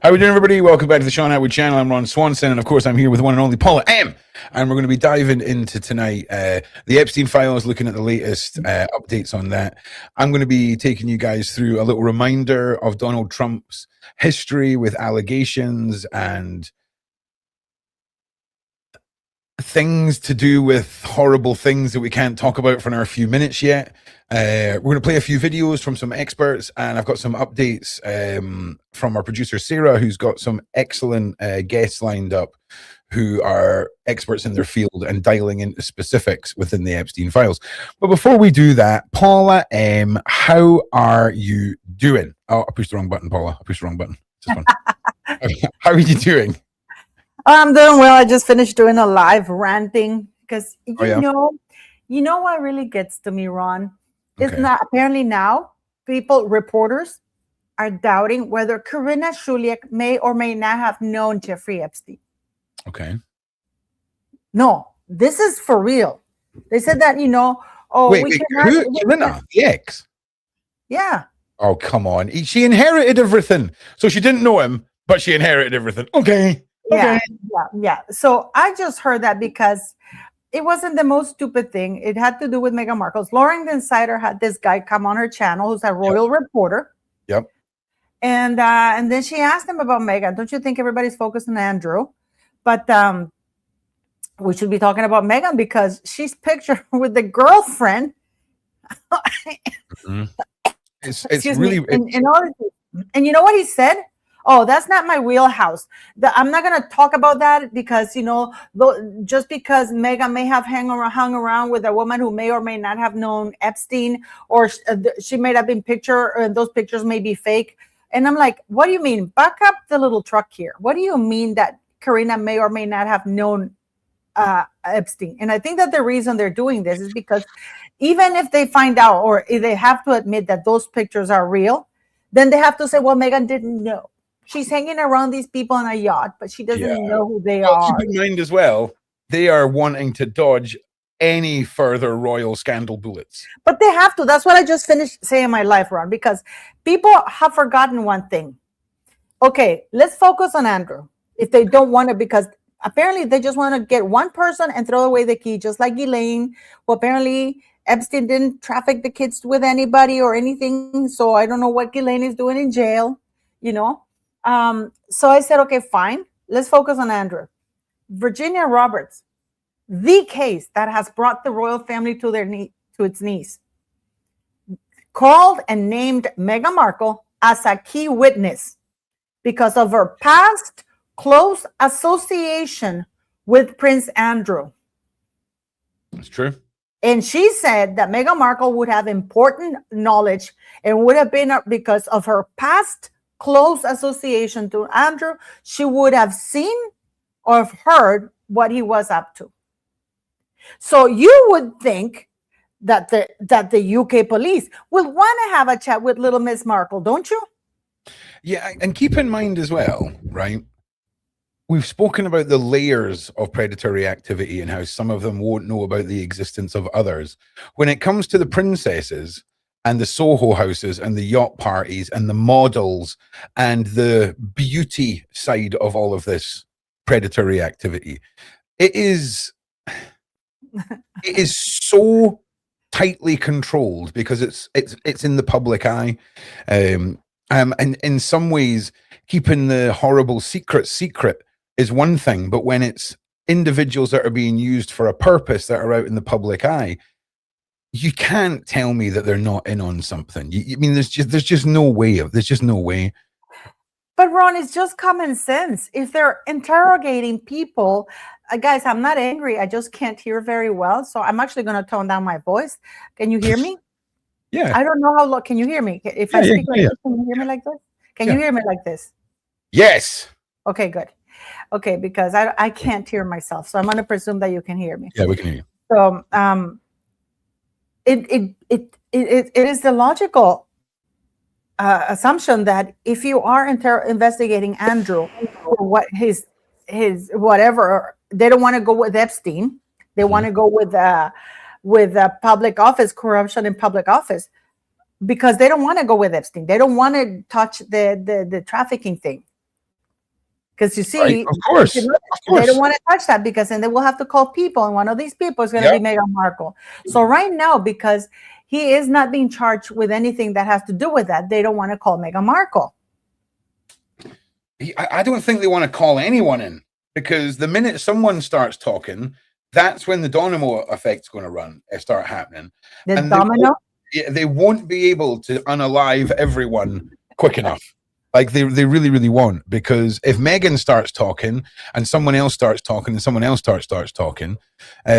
How are we doing, everybody? Welcome back to the Shaun Attwood channel. I'm Ron Swanson, and of course, I'm here with one and only PaulaM. And we're going to be diving into tonight the Epstein files, looking at the latest updates on that. I'm going to be taking you guys through a little reminder of Donald Trump's history with allegations and things to do with horrible things that we can't talk about for another few minutes yet. We're going to play a few videos from some experts, and I've got some updates from our producer Sarah, who's got some excellent guests lined up who are experts in their field and dialing into specifics within the Epstein files. But before we do that, Paula M, how are you doing? Oh, I pushed the wrong button, Paula. I pushed the wrong button. Just one. How are you doing? I'm doing well. I just finished doing a live ranting because you know what really gets to me, Ron, is not apparently now reporters are doubting whether Karina Shuliak may or may not have known Jeffrey Epstein. Okay. No, this is for real. They said that, wait, Karina, the ex? Yeah. Oh, come on. She inherited everything. So she didn't know him, but she inherited everything. Okay. Yeah. So I just heard that because it wasn't the most stupid thing. It had to do with Meghan Markle's. Lauren Insider had this guy come on her channel who's a royal reporter. Yep. And then she asked him about Meghan. Don't you think everybody's focused on Andrew? But we should be talking about Meghan because she's pictured with the girlfriend. It's really... And you know what he said? Oh, that's not my wheelhouse. I'm not going to talk about that because, just because Meghan may have hung around with a woman who may or may not have known Epstein, or she may have been those pictures may be fake. And I'm like, what do you mean? Back up the little truck here. What do you mean that Karina may or may not have known Epstein? And I think that the reason they're doing this is because even if they find out, or if they have to admit that those pictures are real, then they have to say, well, Meghan didn't know. She's hanging around these people on a yacht, but she doesn't know who they are. Keep in mind as well, they are wanting to dodge any further royal scandal bullets. But they have to. That's what I just finished saying my life, Ron, because people have forgotten one thing. Okay, let's focus on Andrew. If they don't want to, because apparently they just want to get one person and throw away the key, just like Ghislaine, who apparently Epstein didn't traffic the kids with anybody or anything. So I don't know what Ghislaine is doing in jail, So I said, okay, fine. Let's focus on Andrew. Virginia Roberts, the case that has brought the royal family to its knees, called and named Meghan Markle as a key witness because of her past close association with Prince Andrew. That's true. And she said that Meghan Markle would have important knowledge and would have been because of her past close association to Andrew, she would have seen or heard what he was up to. So you would think that the UK police will want to have a chat with little Miss Markle, don't you? Yeah, and keep in mind as well, right? We've spoken about the layers of predatory activity and how some of them won't know about the existence of others. When it comes to the princesses and the Soho houses and the yacht parties and the models and the beauty side of all of this predatory activity, it is so tightly controlled because it's in the public eye, and in some ways keeping the horrible secret is one thing, but when it's individuals that are being used for a purpose that are out in the public eye, you can't tell me that they're not in on something. I mean, there's just no way. There's just no way. But Ron, it's just common sense. If they're interrogating people, guys, I'm not angry. I just can't hear very well, so I'm actually going to tone down my voice. Can you hear me? Yeah. I don't know how low. Can you hear me? If I speak like this, can you hear me like this? Can you hear me like this? Yes. Okay, good. Okay, because I can't hear myself, so I'm going to presume that you can hear me. Yeah, we can hear you. So, it is the logical assumption that if you are investigating Andrew for what his whatever, they don't want to go with Epstein. They want to go with public office, corruption in public office, because they don't want to go with Epstein. They don't want to touch the trafficking thing. Because you see, Right? Of course. they don't want to touch that, because then they will have to call people, and one of these people is going to be Meghan Markle. So right now, because he is not being charged with anything that has to do with that, they don't want to call Meghan Markle. I don't think they want to call anyone in, because the minute someone starts talking, that's when the domino effect's going to start happening. The domino? They won't be able to unalive everyone quick enough. Like they really, really won't, because if Meghan starts talking and someone else starts talking and someone else starts talking,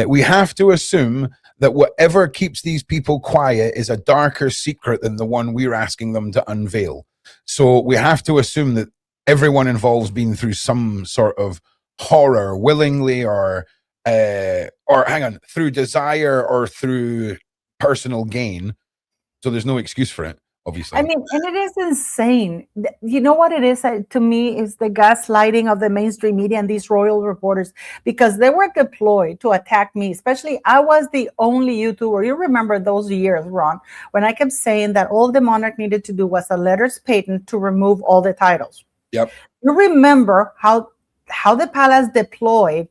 we have to assume that whatever keeps these people quiet is a darker secret than the one we're asking them to unveil. So we have to assume that everyone involved's been through some sort of horror, willingly or through desire or through personal gain. So there's no excuse for it. Obviously. I mean, and it is insane. You know what it is to me is the gaslighting of the mainstream media and these royal reporters, because they were deployed to attack me. Especially, I was the only YouTuber. You remember those years, Ron, when I kept saying that all the monarch needed to do was a letters patent to remove all the titles. Yep. You remember how the palace deployed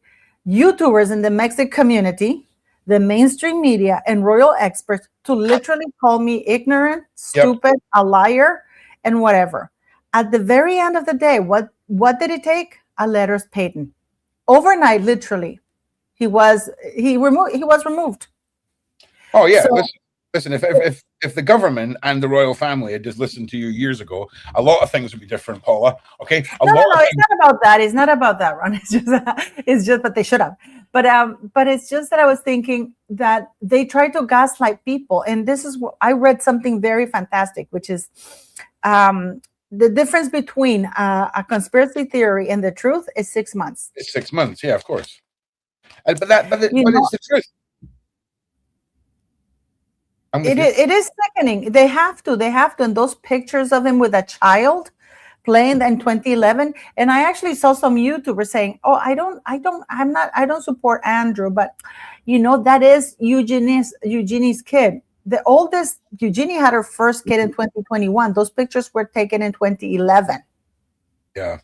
YouTubers in the Mexican community, the mainstream media, and royal experts to literally call me ignorant, stupid, a liar, and whatever. At the very end of the day, what did it take? A letters patent. Overnight, literally, he was removed. Oh yeah. So, listen. If the government and the royal family had just listened to you years ago, a lot of things would be different, Paula. Okay. No, it's not about that. It's not about that, Ron. It's just that they should have. But it's just that I was thinking that they try to gaslight people, and this is what I read something very fantastic, which is the difference between a conspiracy theory and the truth is 6 months. It's 6 months, yeah, of course. But it's the truth. It is sickening. They have to, and those pictures of him with a child playing in 2011, and I actually saw some YouTubers saying, "Oh, I don't support Andrew, but that is Eugenie's kid. The oldest, Eugenie had her first kid in 2021. Those pictures were taken in 2011." Yeah.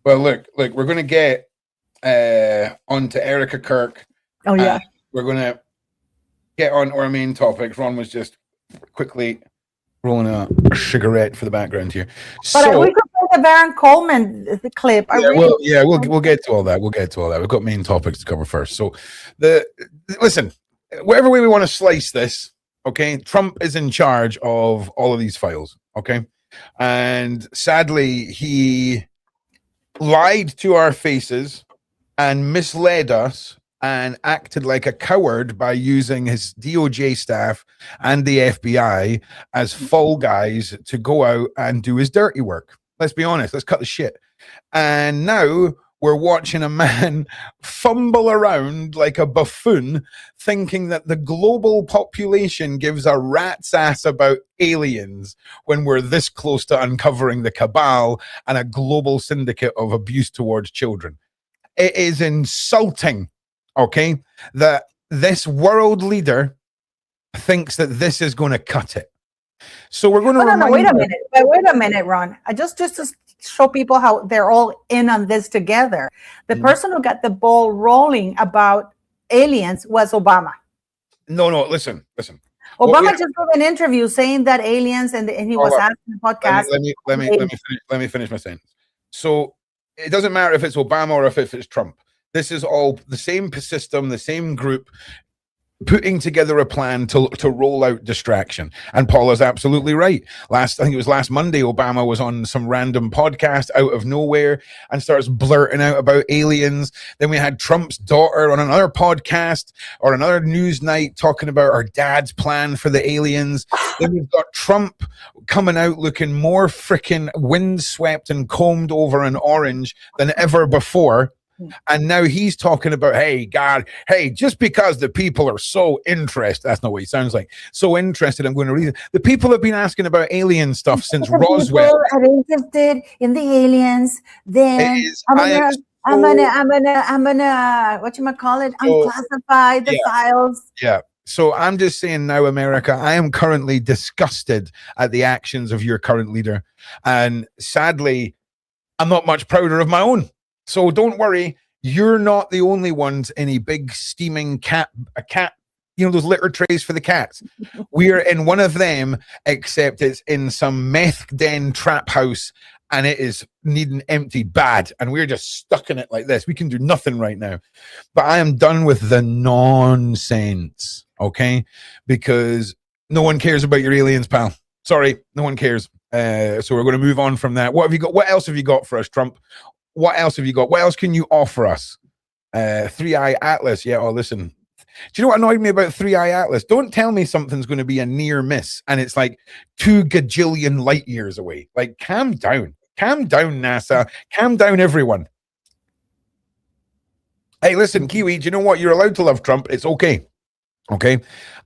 Well, look, we're going to get onto Erika Kirk. Oh yeah. We're going to get on our main topics. Ron was just quickly rolling a cigarette for the background here. But we could play the Baron Coleman clip. We'll get to all that. We've got main topics to cover first. So listen, whatever way we want to slice this, okay, Trump is in charge of all of these files, okay? And sadly, he lied to our faces and misled us and acted like a coward by using his DOJ staff and the FBI as fall guys to go out and do his dirty work. Let's be honest. Let's cut the shit. And now we're watching a man fumble around like a buffoon, thinking that the global population gives a rat's ass about aliens when we're this close to uncovering the cabal and a global syndicate of abuse towards children. It is insulting, okay, that this world leader thinks that this is going to cut it. So we're going to wait a minute, Ron. Just to show people how they're all in on this together. The person who got the ball rolling about aliens was Obama. No, listen. Obama just gave an interview saying that aliens, and he was asked in the podcast. Let me finish my sentence. So it doesn't matter if it's Obama or if it's Trump. This is all the same system, the same group putting together a plan to roll out distraction. And Paula's absolutely right. I think it was last Monday, Obama was on some random podcast out of nowhere and starts blurting out about aliens. Then we had Trump's daughter on another podcast or another news night talking about her dad's plan for the aliens. Then we've got Trump coming out looking more freaking windswept and combed over and orange than ever before. And now he's talking about, hey, just because the people are so interested, that's not what he sounds like, so interested, I'm going to read it. The people have been asking about alien stuff since Roswell. People are interested in the aliens, then I'm gonna whatchamacallit, unclassify the files. Yeah. So I'm just saying now, America, I am currently disgusted at the actions of your current leader. And sadly, I'm not much prouder of my own. So don't worry, you're not the only ones in a big steaming cat, those litter trays for the cats. We're in one of them, except it's in some meth den trap house, and it is needing emptied bad, and we're just stuck in it like this. We can do nothing right now. But I am done with the nonsense, okay? Because no one cares about your aliens, pal. Sorry, no one cares. So we're going to move on from that. What have you got? What else have you got for us, Trump? What else have you got? What else can you offer us? 3-Eye Atlas. Yeah, oh, listen. Do you know what annoyed me about 3-Eye Atlas? Don't tell me something's going to be a near miss and it's like 2 gajillion light years away. Like, calm down. Calm down, NASA. Calm down, everyone. Hey, listen, Kiwi, do you know what? You're allowed to love Trump. It's okay. Okay.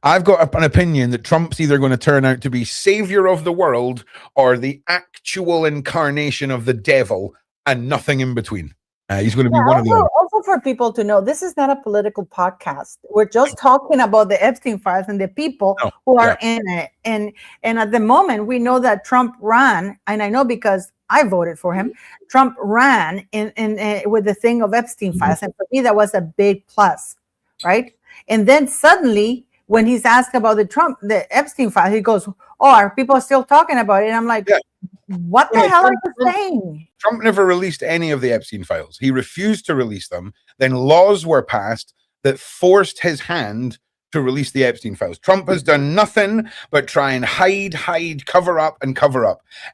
I've got an opinion that Trump's either going to turn out to be savior of the world or the actual incarnation of the devil and nothing in between. He's going to be one of the other. Also for people to know, this is not a political podcast. We're just talking about the Epstein files and the people who are in it. And at the moment, we know that Trump ran, and I know because I voted for him. Trump ran in with the thing of Epstein files, and for me, that was a big plus, right? And then suddenly, when he's asked about the Epstein file, he goes, "Oh, are people still talking about it?" And I'm like, what the hell are you saying? Trump never released any of the Epstein files. He refused to release them. Then laws were passed that forced his hand to release the Epstein files. Trump has done nothing but try and hide, cover up.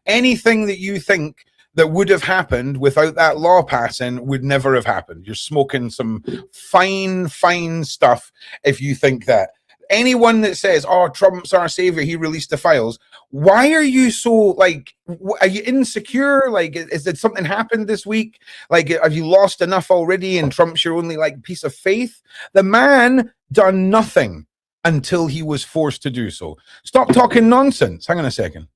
Anything that you think that would have happened without that law passing would never have happened. You're smoking some fine stuff if you think that. Anyone that says, "Oh, Trump's our savior, he released the files," why are you so, like, are you insecure? Like, did something happen this week? Like, have you lost enough already and Trump's your only, like, piece of faith? The man done nothing until he was forced to do so. Stop talking nonsense. Hang on a second.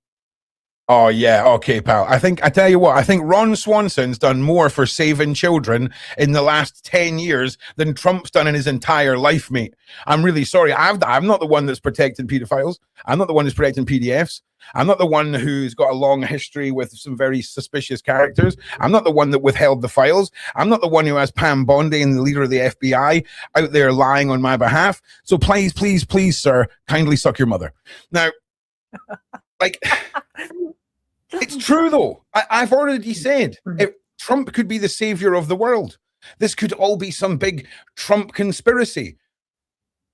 Oh, yeah. Okay, pal. I tell you what, I think Ron Swanson's done more for saving children in the last 10 years than Trump's done in his entire life, mate. I'm really sorry. I'm not the one that's protecting pedophiles. I'm not the one who's protecting PDFs. I'm not the one who's got a long history with some very suspicious characters. I'm not the one that withheld the files. I'm not the one who has Pam Bondi and the leader of the FBI out there lying on my behalf. So please, sir, kindly suck your mother. Now, like, it's true, though. I've already said Trump could be the savior of the world. This could all be some big Trump conspiracy.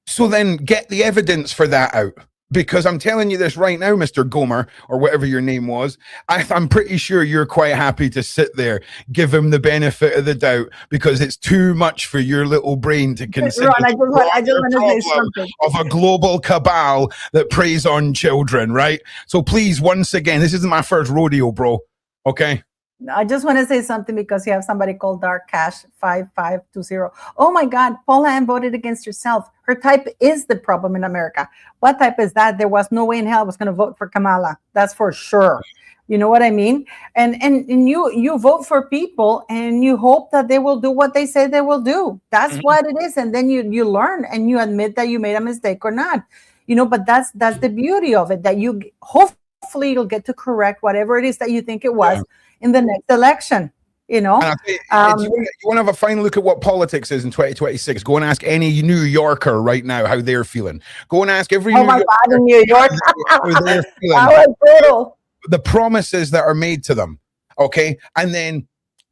So then get the evidence for that out. Because I'm telling you this right now, Mr. Gomer, or whatever your name was, I'm pretty sure you're quite happy to sit there, give him the benefit of the doubt, because it's too much for your little brain to consider. Ron, I just want to say something. Of a global cabal that preys on children, right? So please, once again, this isn't my first rodeo, bro. Okay? I just want to say something because you have somebody called Dark Cash 5520. Oh my God, PaulaM voted against herself. Her type is the problem in America. What type is that? There was no way in hell I was going to vote for Kamala. That's for sure. You know what I mean? And you vote for people and you hope that they will do what they say they will do. That's what it is. And then you learn and you admit that you made a mistake or not. You know, but that's the beauty of it, that you hopefully you'll get to correct whatever it is that you think it was in the next election. You know, you want to have a fine look at what politics is in 2026. Go and ask any New Yorker right now how they're feeling. Go and ask every New York how they're feeling. That was brutal. The promises that are made to them. Okay. And then,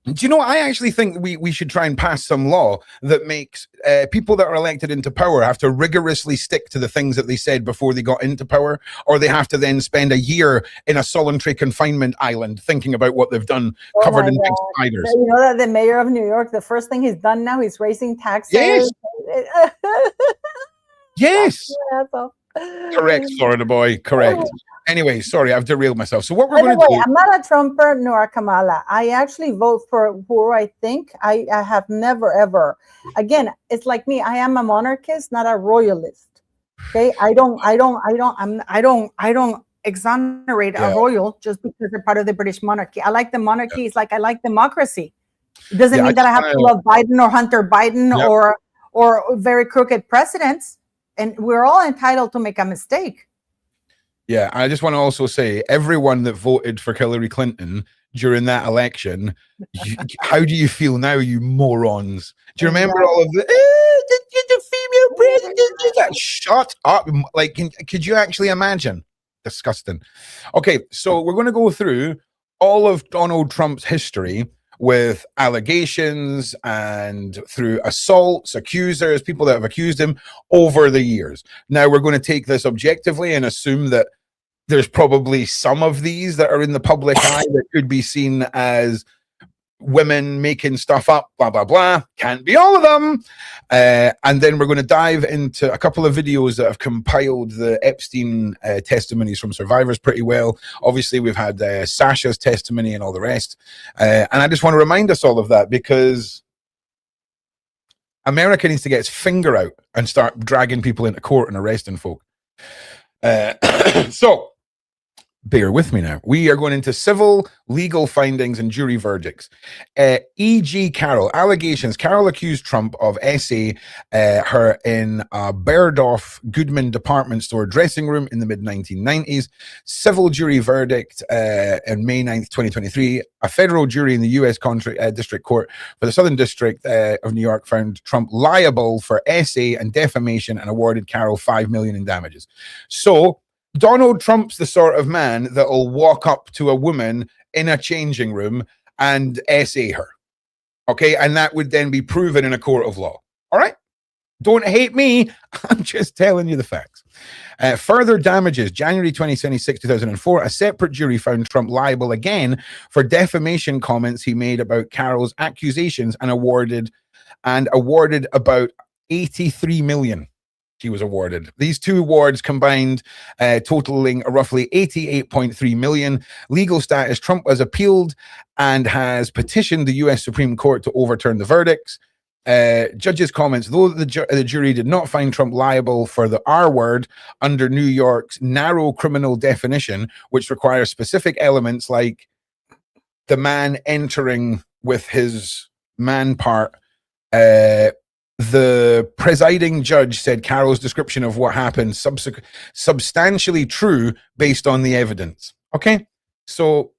do you know, I actually think we should try and pass some law that makes people that are elected into power have to rigorously stick to the things that they said before they got into power, or they have to then spend a year in a solitary confinement island thinking about what they've done, covered in big spiders. You know that the mayor of New York, the first thing he's done now, he's raising taxes. Yes. Yes. Correct, Florida boy. Correct. Anyway, sorry, I've derailed myself. So what we're going to do... I'm not a Trumper nor a Kamala. I actually vote for who I think. I have never, ever. Again, it's like me. I am a monarchist, not a royalist. Okay? I don't exonerate a royal just because they're part of the British monarchy. I like the monarchy. It's like I like democracy. It doesn't mean that I have to love Biden or Hunter Biden or very crooked presidents. And we're all entitled to make a mistake. Yeah, I just want to also say everyone that voted for Hillary Clinton during that election. How do you feel now, you morons? Do you remember all of the female president? Shut up. Like, could you actually imagine? Disgusting. Okay, so we're going to go through all of Donald Trump's history with allegations and through assaults, accusers, people that have accused him over the years. Now, we're going to take this objectively and assume that there's probably some of these that are in the public eye that could be seen as women making stuff up, blah, blah, blah. Can't be all of them. And then we're going to dive into a couple of videos that have compiled the Epstein testimonies from survivors pretty well. Obviously, we've had Sasha's testimony and all the rest. And I just want to remind us all of that because America needs to get its finger out and start dragging people into court and arresting folk. So, bear with me now. We are going into civil legal findings and jury verdicts. E.G. Carroll, allegations. Carroll accused Trump of SA her in a Bergdorf Goodman department store dressing room in the mid-1990s. Civil jury verdict on May 9th, 2023. A federal jury in the U.S. District Court for the Southern District of New York found Trump liable for SA and defamation and awarded Carroll $5 million in damages. So, Donald Trump's the sort of man that will walk up to a woman in a changing room and SA her. Okay, and that would then be proven in a court of law. All right? Don't hate me. I'm just telling you the facts. Further damages. January 2026, 2004, a separate jury found Trump liable again for defamation comments he made about Carroll's accusations and awarded about $83 million. She was awarded. These two awards combined, totaling roughly $88.3 million. Legal status: Trump has appealed and has petitioned the U.S. Supreme Court to overturn the verdicts. Judges' comments: though the jury did not find Trump liable for the R word under New York's narrow criminal definition, which requires specific elements like the man entering with his man part, the presiding judge said Carroll's description of what happened substantially true based on the evidence. Okay, so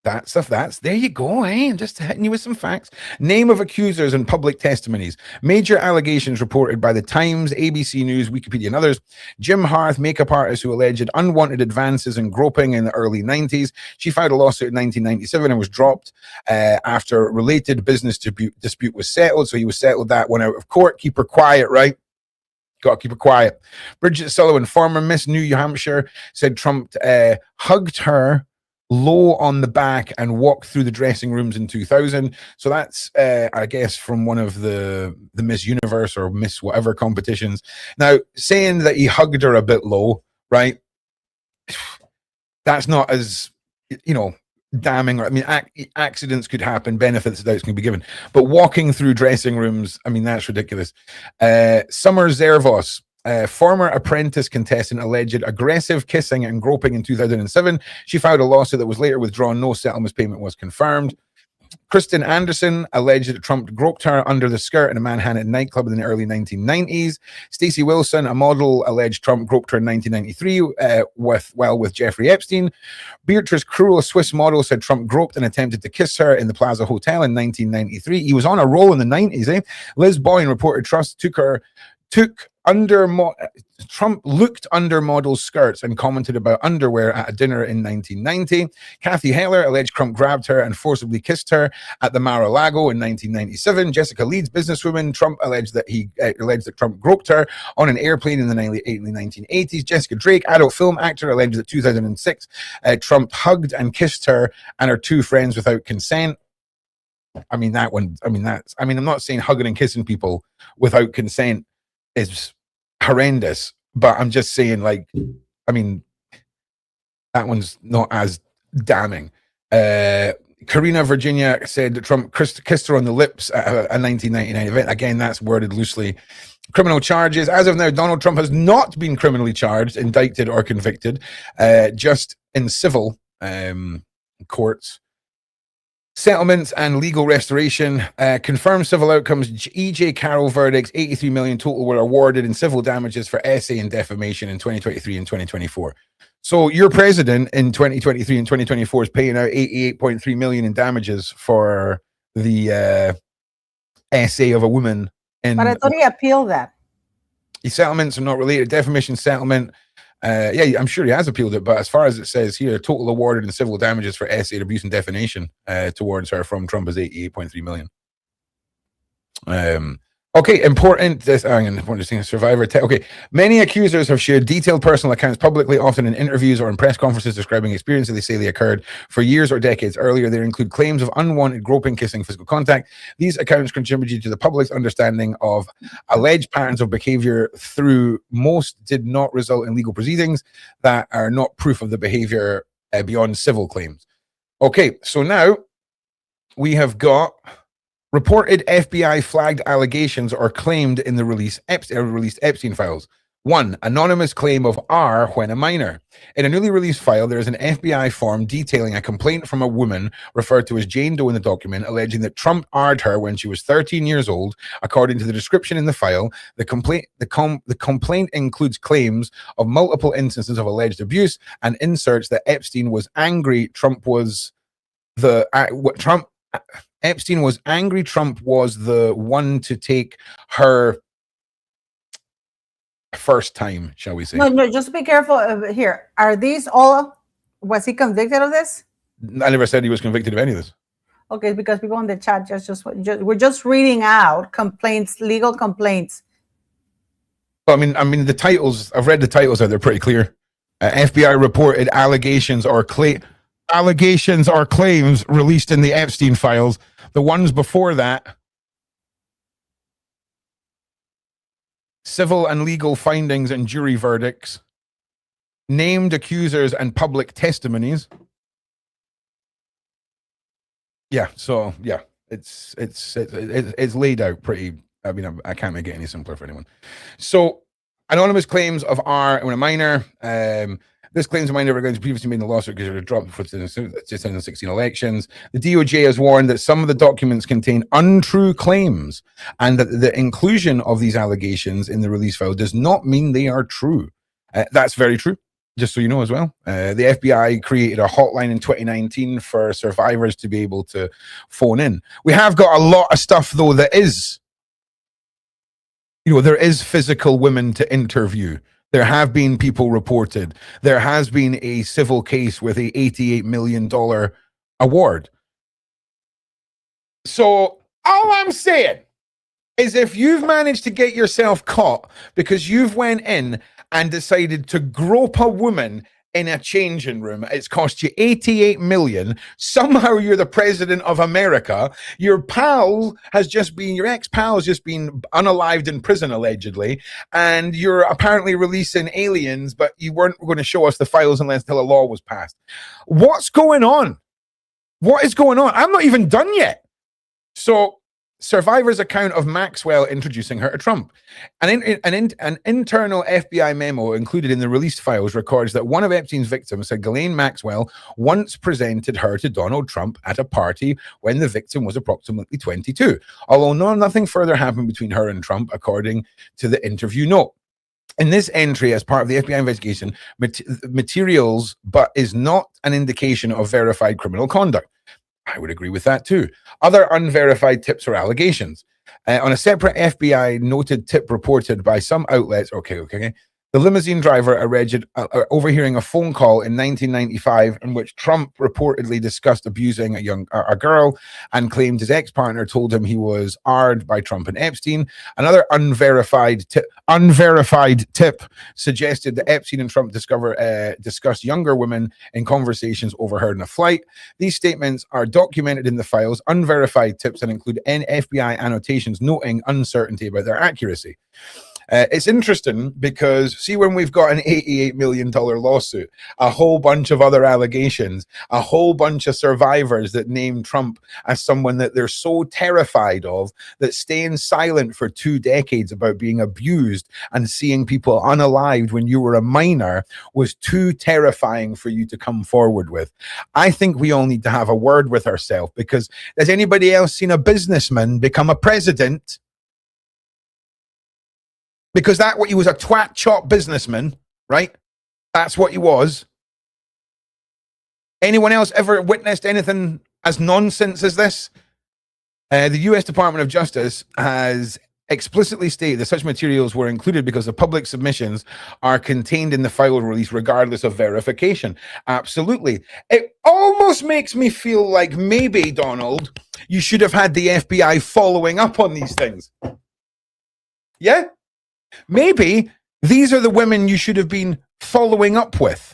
that's there you go. I'm just hitting you with some facts. Name of accusers and public testimonies. Major allegations reported by the Times, ABC News, Wikipedia, and others. Jim Harth, makeup artist who alleged unwanted advances and groping in the early 90s. She filed a lawsuit in 1997 and was dropped after a related business dispute was settled. So he was settled that one out of court. Keep her quiet, right? Got to keep her quiet. Bridget Sullivan, former Miss New Hampshire, said Trump hugged her low on the back and walked through the dressing rooms in 2000. So that's I guess from one of the Miss Universe or Miss whatever competitions. Now, saying that he hugged her a bit low, right, that's not as, damning. I mean, accidents could happen, benefits, doubts can be given, but walking through dressing rooms, I mean, that's ridiculous. Summer Zervos, former apprentice contestant, alleged aggressive kissing and groping in 2007. She filed a lawsuit that was later withdrawn. No settlement payment was confirmed. Kristen Anderson alleged that Trump groped her under the skirt in a Manhattan nightclub in the early 1990s. Stacey Wilson, a model, alleged Trump groped her in 1993 with Jeffrey Epstein. Beatrice Cruel, a Swiss model, said Trump groped and attempted to kiss her in the Plaza Hotel in 1993. He was on a roll in the 90s, eh? Liz Boyne reported Trump looked under models' skirts and commented about underwear at a dinner in 1990. Kathy Heller alleged Trump grabbed her and forcibly kissed her at the Mar-a-Lago in 1997. Jessica Leeds, businesswoman, Trump alleged that Trump groped her on an airplane in the 1980s. Jessica Drake, adult film actor, alleged that 2006 Trump hugged and kissed her and her two friends without consent. I'm not saying hugging and kissing people without consent is horrendous, but I'm just saying, that one's not as damning. Karina Virginia said that Trump kissed her on the lips at a 1999 event. Again, that's worded loosely. Criminal charges. As of now, Donald Trump has not been criminally charged, indicted, or convicted, just in civil courts. Settlements and legal restoration. Confirmed civil outcomes. E.J. Carroll verdicts, $83 million total were awarded in civil damages for essay and defamation in 2023 and 2024. So your president in 2023 and 2024 is paying out 88.3 million in damages for the essay of a woman. But I thought he appealed that. The settlements are not related. Defamation settlement. Yeah, I'm sure he has appealed it, but as far as it says here, total awarded in civil damages for essay abuse and defamation towards her from Trump is 88.3 million. Okay, important. Survivor. Okay, many accusers have shared detailed personal accounts publicly, often in interviews or in press conferences, describing experiences they say they occurred for years or decades earlier. They include claims of unwanted groping, kissing, physical contact. These accounts contributed to the public's understanding of alleged patterns of behavior. Through most did not result in legal proceedings that are not proof of the behavior beyond civil claims. Okay, so now we have got reported FBI flagged allegations are claimed in the released Epstein files. 1. Anonymous claim of R when a minor. In a newly released file, there is an FBI form detailing a complaint from a woman referred to as Jane Doe in the document, alleging that Trump R'd her when she was 13 years old. According to the description in the file, the complaint includes claims of multiple instances of alleged abuse and inserts that Epstein was angry. Epstein was angry. Trump was the one to take her first time, shall we say? No, just be careful here. Are these all? Was he convicted of this? I never said he was convicted of any of this. Okay, because people in the chat we're just reading out complaints, legal complaints. Well, I mean the titles. I've read the titles out; they're pretty clear. FBI reported allegations or claims released in the Epstein files. The ones before that, civil and legal findings and jury verdicts, named accusers and public testimonies. Yeah, so yeah, it's laid out pretty. I mean, I can't make it any simpler for anyone. So, anonymous claims of R when a minor. This claims a minor regarding previously made in the lawsuit because it was dropped for the 2016 elections. The DOJ has warned that some of the documents contain untrue claims and that the inclusion of these allegations in the release file does not mean they are true. That's very true, just so you know as well. The FBI created a hotline in 2019 for survivors to be able to phone in. We have got a lot of stuff, though, that is, there is physical women to interview. There have been people reported. There has been a civil case with a $88 million award. So all I'm saying is if you've managed to get yourself caught because you've went in and decided to grope a woman in a changing room, it's cost you $88 million. Somehow you're the president of America. Your ex-pal has just been unalived in prison, allegedly, and you're apparently releasing aliens, but you weren't going to show us the files until a law was passed. What's going on? What is going on? I'm not even done yet. So, survivor's account of Maxwell introducing her to Trump. An internal FBI memo included in the released files records that one of Epstein's victims said Ghislaine Maxwell once presented her to Donald Trump at a party when the victim was approximately 22, although nothing further happened between her and Trump, according to the interview note. In this entry, as part of the FBI investigation, materials, but is not an indication of verified criminal conduct. I would agree with that too. Other unverified tips or allegations. On a separate FBI noted tip reported by some outlets, okay. The limousine driver alleged overhearing a phone call in 1995 in which Trump reportedly discussed abusing a girl and claimed his ex-partner told him he was R'd by Trump and Epstein. Another unverified tip suggested that Epstein and Trump discussed younger women in conversations overheard in a flight. These statements are documented in the files, unverified tips, and include FBI annotations noting uncertainty about their accuracy. It's interesting because, see, when we've got an $88 million lawsuit, a whole bunch of other allegations, a whole bunch of survivors that name Trump as someone that they're so terrified of that staying silent for 2 decades about being abused and seeing people unalived when you were a minor was too terrifying for you to come forward with. I think we all need to have a word with ourselves, because has anybody else seen a businessman become a president? Because he was a twat chop businessman, right? That's what he was. Anyone else ever witnessed anything as nonsense as this? The US Department of Justice has explicitly stated that such materials were included because the public submissions are contained in the file release regardless of verification. Absolutely. It almost makes me feel like maybe, Donald, you should have had the FBI following up on these things. Yeah? Maybe these are the women you should have been following up with.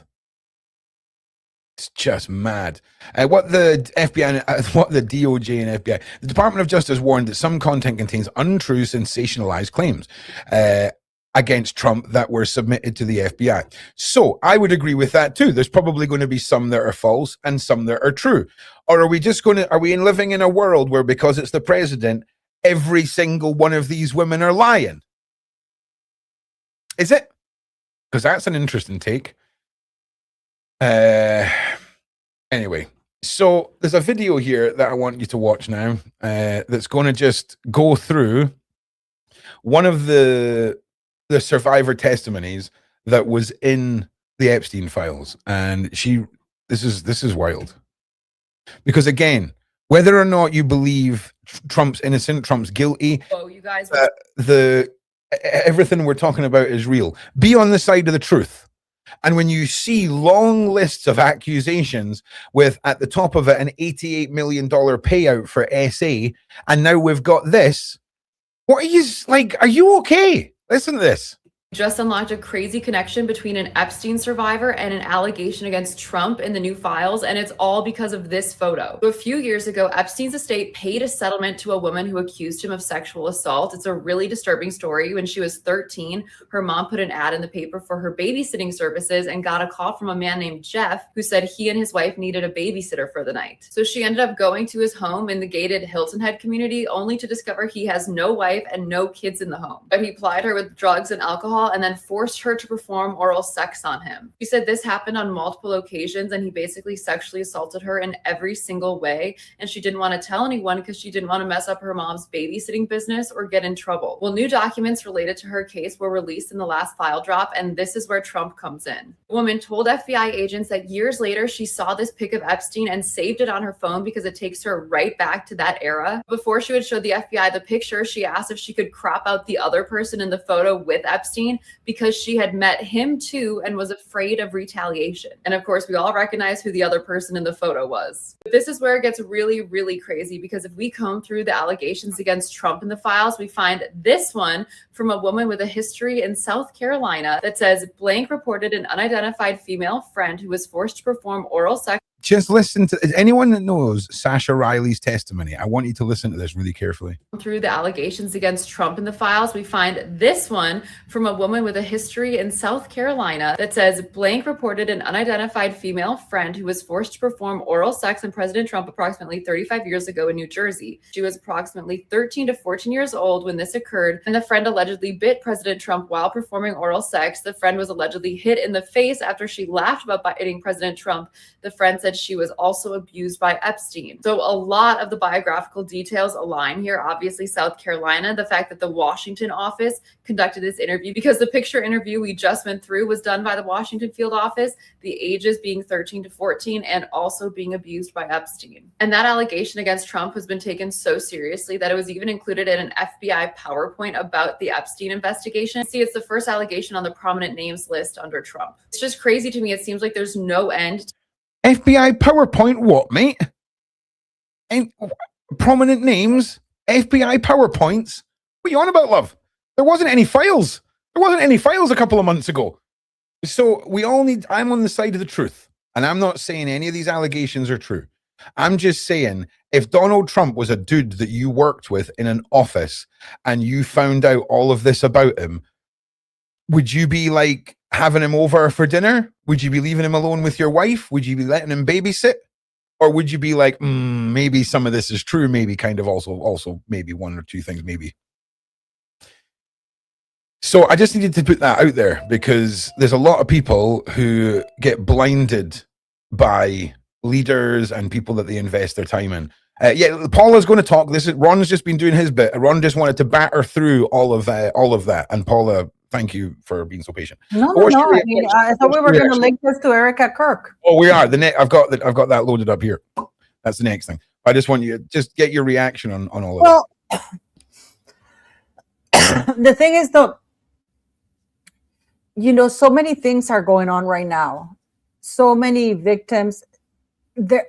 It's just mad. What the FBI, what the DOJ and FBI, the Department of Justice warned that some content contains untrue, sensationalized claims against Trump that were submitted to the FBI. So I would agree with that too. There's probably going to be some that are false and some that are true. Or are we just going to, are we living in a world where because it's the president, every single one of these women are lying? Is it? Because that's an interesting take. Anyway, so there's a video here that I want you to watch now that's going to just go through one of the survivor testimonies that was in the Epstein files, and this is wild, because again, whether or not you believe Trump's innocent, Trump's guilty, you guys, everything we're talking about is real. Be on the side of the truth. And when you see long lists of accusations with at the top of it an $88 million payout for SA, and now we've got this, what are you like? Are you okay? Listen to this. just unlocked a crazy connection between an Epstein survivor and an allegation against Trump in the new files, and it's all because of this photo. So a few years ago, Epstein's estate paid a settlement to a woman who accused him of sexual assault. It's a really disturbing story. When she was 13, her mom put an ad in the paper for her babysitting services and got a call from a man named Jeff who said he and his wife needed a babysitter for the night. So she ended up going to his home in the gated Hilton Head community, only to discover he has no wife and no kids in the home. But he plied her with drugs and alcohol and then forced her to perform oral sex on him. She said this happened on multiple occasions and he basically sexually assaulted her in every single way. And she didn't want to tell anyone because she didn't want to mess up her mom's babysitting business or get in trouble. Well, new documents related to her case were released in the last file drop, and this is where Trump comes in. The woman told FBI agents that years later she saw this pic of Epstein and saved it on her phone because it takes her right back to that era. Before she would show the FBI the picture, she asked if she could crop out the other person in the photo with Epstein because she had met him too and was afraid of retaliation. And of course, we all recognize who the other person in the photo was. But this is where it gets really, really crazy, because if we comb through the allegations against Trump in the files, we find this one from a woman with a history in South Carolina that says blank reported an unidentified female friend who was forced to perform oral sex. Just listen to anyone that knows Sasha Riley's testimony. I want you to listen to this really carefully. Through the allegations against Trump in the files, we find this one from a woman with a history in South Carolina that says blank reported an unidentified female friend who was forced to perform oral sex on President Trump approximately 35 years ago in New Jersey. She was approximately 13 to 14 years old when this occurred, and the friend allegedly bit President Trump while performing oral sex. The friend was allegedly hit in the face after she laughed about biting President Trump. The friend said she was also abused by Epstein. So a lot of the biographical details align here. Obviously, South Carolina, the fact that the Washington office conducted this interview, because the picture interview we just went through was done by the Washington field office, the ages being 13 to 14 and also being abused by Epstein. And that allegation against Trump has been taken so seriously that it was even included in an FBI PowerPoint about the Epstein investigation. See, it's the first allegation on the prominent names list under Trump. It's just crazy to me. It seems like there's no end. FBI PowerPoint what, mate? And prominent names, FBI PowerPoints? What are you on about, love? There wasn't any files. There wasn't any files a couple of months ago. So I'm on the side of the truth. And I'm not saying any of these allegations are true. I'm just saying, if Donald Trump was a dude that you worked with in an office and you found out all of this about him, would you be like having him over for dinner? Would you be leaving him alone with your wife? Would you be letting him babysit? Or would you be like, maybe some of this is true, maybe kind of also maybe one or two things, maybe. So I just needed to put that out there because there's a lot of people who get blinded by leaders and people that they invest their time in. Yeah, Paula's going to talk. Ron's just been doing his bit. Ron just wanted to batter through all of that. And Paula, thank you for being so patient. No, But what's no. your I mean, I thought we were going to link this to Erika Kirk. Oh, we are. I've got that loaded up here. That's the next thing. I just want you to just get your reaction on all of Well, the thing is, though, so many things are going on right now. So many victims. The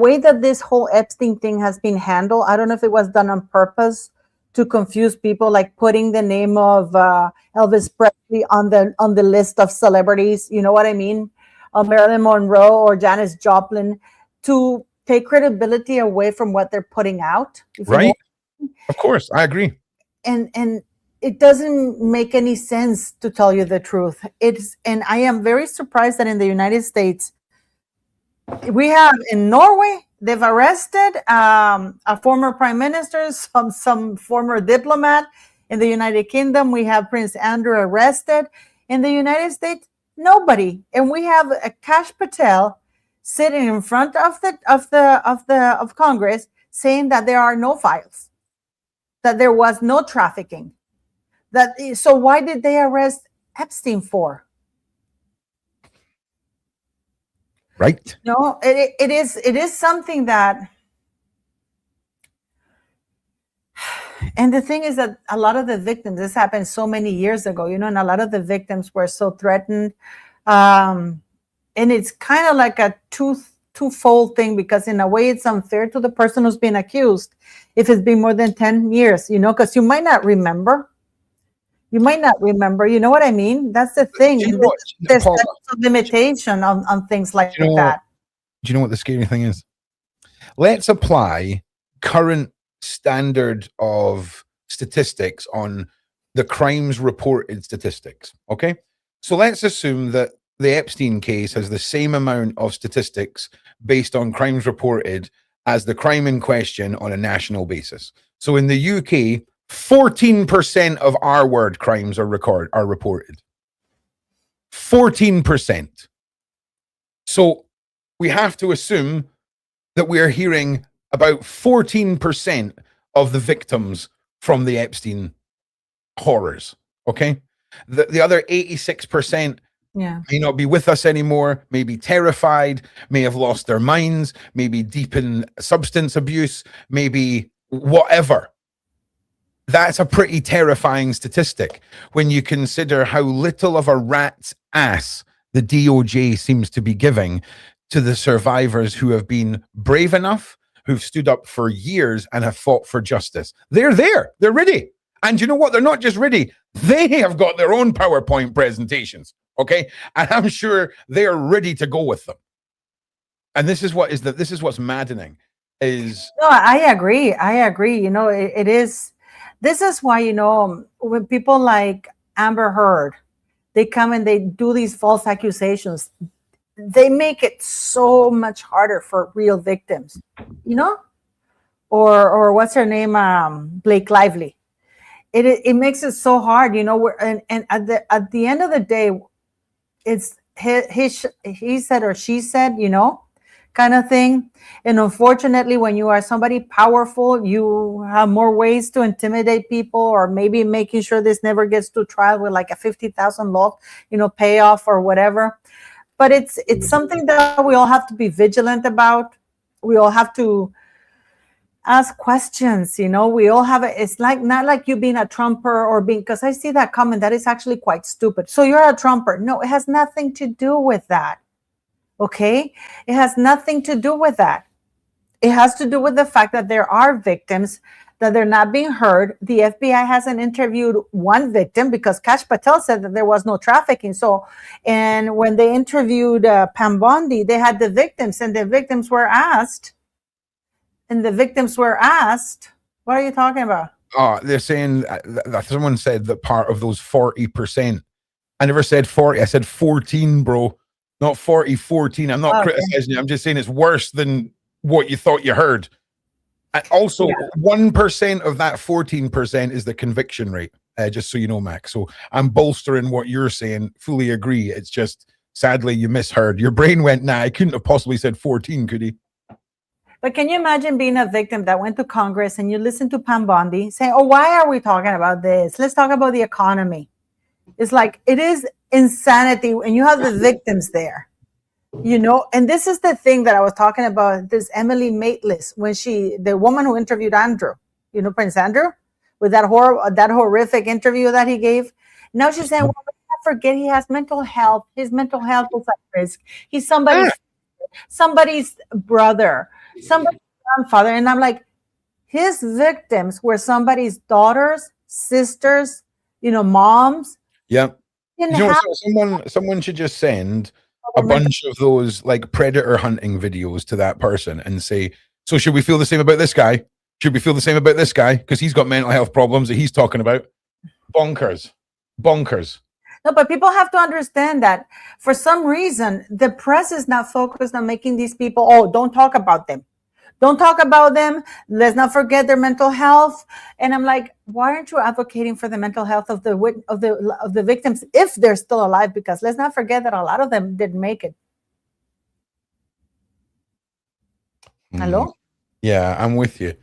way that this whole Epstein thing has been handled, I don't know if it was done on purpose to confuse people, like putting the name of Elvis Presley on the list of celebrities. You know what I mean? Marilyn Monroe or Janis Joplin, to take credibility away from what they're putting out. Right? Of course, I agree. And it doesn't make any sense, to tell you the truth. And I am very surprised that in the United States, we have in Norway, they've arrested a former prime minister, some former diplomat. In the United Kingdom, we have Prince Andrew arrested. In the United States, nobody. And we have a Kash Patel sitting in front of Congress saying that there are no files, that there was no trafficking. So why did they arrest Epstein for? Right. No, it is something that, and the thing is that a lot of the victims, this happened so many years ago, and a lot of the victims were so threatened. And it's kind of like a twofold thing, because in a way it's unfair to the person who's been accused if it's been more than 10 years, because you might not remember. You might not remember, you know what I mean? That's the thing. There's a limitation on things like that. Do you know what the scary thing is? Let's apply current standard of statistics on the crimes reported statistics, okay? So let's assume that the Epstein case has the same amount of statistics based on crimes reported as the crime in question on a national basis. So in the UK, 14% of R-word crimes are reported. 14%. So we have to assume that we are hearing about 14% of the victims from the Epstein horrors. Okay. The other 86% may not be with us anymore, may be terrified, may have lost their minds, maybe deep in substance abuse, maybe whatever. That's a pretty terrifying statistic when you consider how little of a rat's ass the DOJ seems to be giving to the survivors who have been brave enough, who've stood up for years and have fought for justice. They're there. They're ready. And you know what? They're not just ready. They have got their own PowerPoint presentations. Okay. And I'm sure they're ready to go with them. And this is what's maddening is. No, I agree. It is. This is why, when people like Amber Heard, they come and they do these false accusations, they make it so much harder for real victims, or what's her name? Blake Lively. It makes it so hard, and at the end of the day, it's he said or she said, kind of thing. And unfortunately, when you are somebody powerful, you have more ways to intimidate people, or maybe making sure this never gets to trial with like a $50,000 payoff or whatever. But it's something that we all have to be vigilant about. We all have to ask questions. We all have it's like, not like you being a Trumper or because I see that comment that is actually quite stupid. So you're a Trumper. No, it has nothing to do with that. Okay, it has nothing to do with that. It has to do with the fact that there are victims, that they're not being heard. The FBI hasn't interviewed one victim because Kash Patel said that there was no trafficking. So, and when they interviewed Pam Bondi, they had the victims, and the victims were asked. What are you talking about? Oh, they're saying that someone said that part of those 40%. I never said 40. I said 14, bro. Not 40, 14. I'm not criticizing you. I'm just saying it's worse than what you thought you heard. And also, 1% of that 14% is the conviction rate, just so you know, Max. So I'm bolstering what you're saying. Fully agree. It's just, sadly, you misheard. Your brain went, nah, I couldn't have possibly said 14, could he? But can you imagine being a victim that went to Congress and you listen to Pam Bondi saying, oh, why are we talking about this? Let's talk about the economy. It's like, it is insanity when you have the victims there, you know. And this is the thing that I was talking about, this Emily Maitlis, when the woman who interviewed Andrew, you know, Prince Andrew, with that horrific interview that he gave. Now she's saying, well, let's not forget he has mental health. His mental health is at risk. He's somebody's brother, somebody's grandfather. And I'm like, his victims were somebody's daughters, sisters, you know, moms. Yeah. You know, someone should just send a bunch of those like predator hunting videos to that person and say, so should we feel the same about this guy? Should we feel the same about this guy? Because he's got mental health problems that he's talking about. Bonkers. No, but people have to understand that for some reason, the press is not focused on making these people, oh, don't talk about them. Don't talk about them. Let's not forget their mental health. And I'm like, why aren't you advocating for the mental health of the victims if they're still alive? Because let's not forget that a lot of them didn't make it. Hello? Yeah, I'm with you,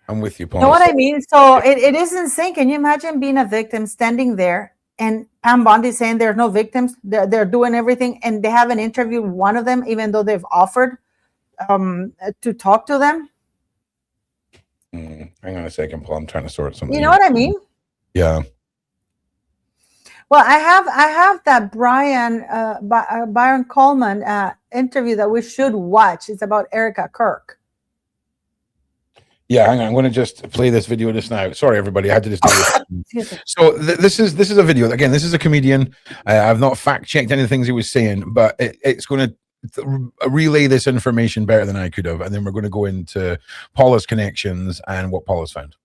Paula. You know what I mean? So it is insane. Can you imagine being a victim standing there and Pam Bondi saying there's no victims? They're doing everything, and they haven't interviewed one of them, even though they've offered to talk to them. Hang on a second, Paul. I'm trying to sort something. You know what I mean? Yeah. Well, I have that Byron Coleman interview that we should watch. It's about Erika Kirk. Yeah, hang on. I'm going to just play this video just now. Sorry, everybody. I had to just do this. So this is a video. Again, this is a comedian. I've not fact checked any things he was saying, but it's going to relay this information better than I could have, and then we're going to go into Paula's connections and what Paula's found.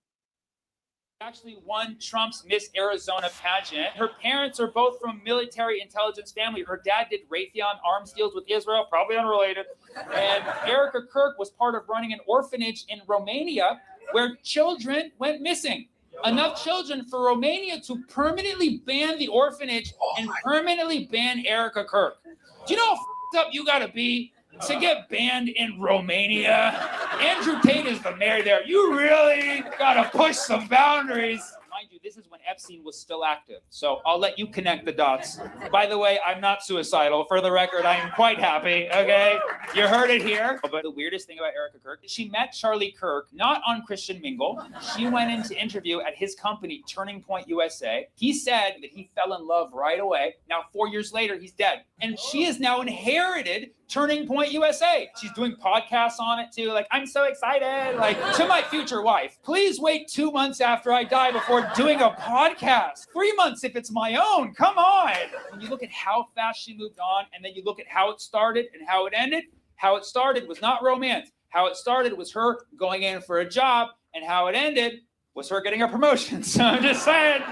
Actually won Trump's Miss Arizona pageant. Her parents are both from military intelligence family. Her dad did Raytheon arms deals with Israel, probably unrelated. And Erika Kirk was part of running an orphanage in Romania where children went missing. Enough children for Romania to permanently ban the orphanage and permanently ban Erika Kirk. Do you know how up you gotta be to get banned in Romania? Andrew Tate is the mayor there. You really gotta push some boundaries. Mind you, this is when Epstein was still active, so I'll let you connect the dots. By the way, I'm not suicidal. For the record, I am quite happy, okay? You heard it here. But the weirdest thing about Erika Kirk, she met Charlie Kirk, not on Christian Mingle. She went in to interview at his company, Turning Point USA. He said that he fell in love right away. Now, 4 years later, he's dead. And she has now inherited Turning Point USA. She's doing podcasts on it too. Like, I'm so excited. Like, to my future wife, please wait 2 months after I die before doing a podcast. 3 months if it's my own. Come on. When you look at how fast she moved on, and then you look at how it started and how it ended, how it started was not romance. How it started was her going in for a job, and how it ended was her getting a promotion. So I'm just saying.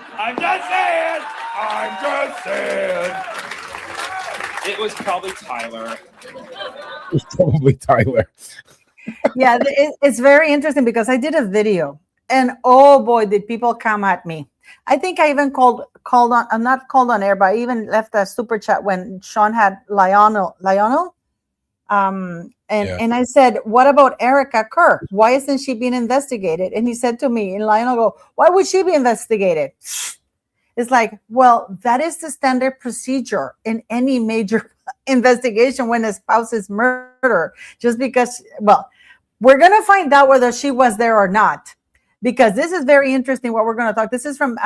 It was probably Tyler. Yeah, it's very interesting because I did a video, and oh boy, did people come at me. I think I even called on. I'm not called on air, but I even left a super chat when Shaun had Lionel. And I said, what about Erika Kirk? Why isn't she being investigated? And he said to me, and Lionel go, why would she be investigated? It's like, well, that is the standard procedure in any major investigation when a spouse is murdered. Just because, well, we're going to find out whether she was there or not, because this is very interesting what we're going to talk. This is from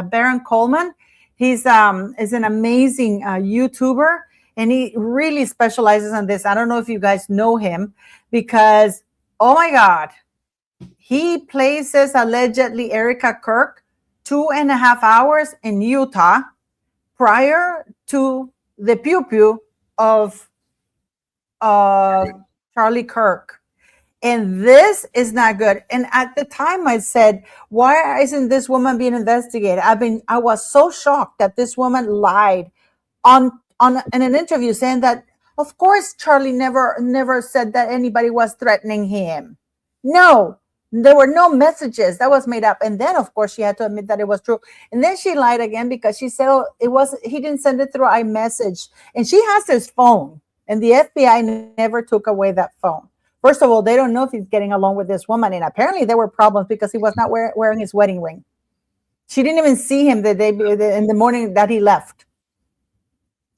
Baron Coleman. He's is an amazing YouTuber, and he really specializes on this. I don't know if you guys know him, because, oh my God, he places allegedly Erika Kirk 2.5 hours in Utah prior to the pew of Charlie Kirk. And this is not good. And at the time I said, why isn't this woman being investigated? I was so shocked that this woman lied in an interview saying that, of course, Charlie never said that anybody was threatening him. No. There were no messages. That was made up. And then, of course, she had to admit that it was true. And then she lied again because she said, oh, he didn't send it through iMessage. And she has his phone. And the FBI never took away that phone. First of all, they don't know if he's getting along with this woman, and apparently there were problems because he was not wearing his wedding ring. She didn't even see him in the morning that he left.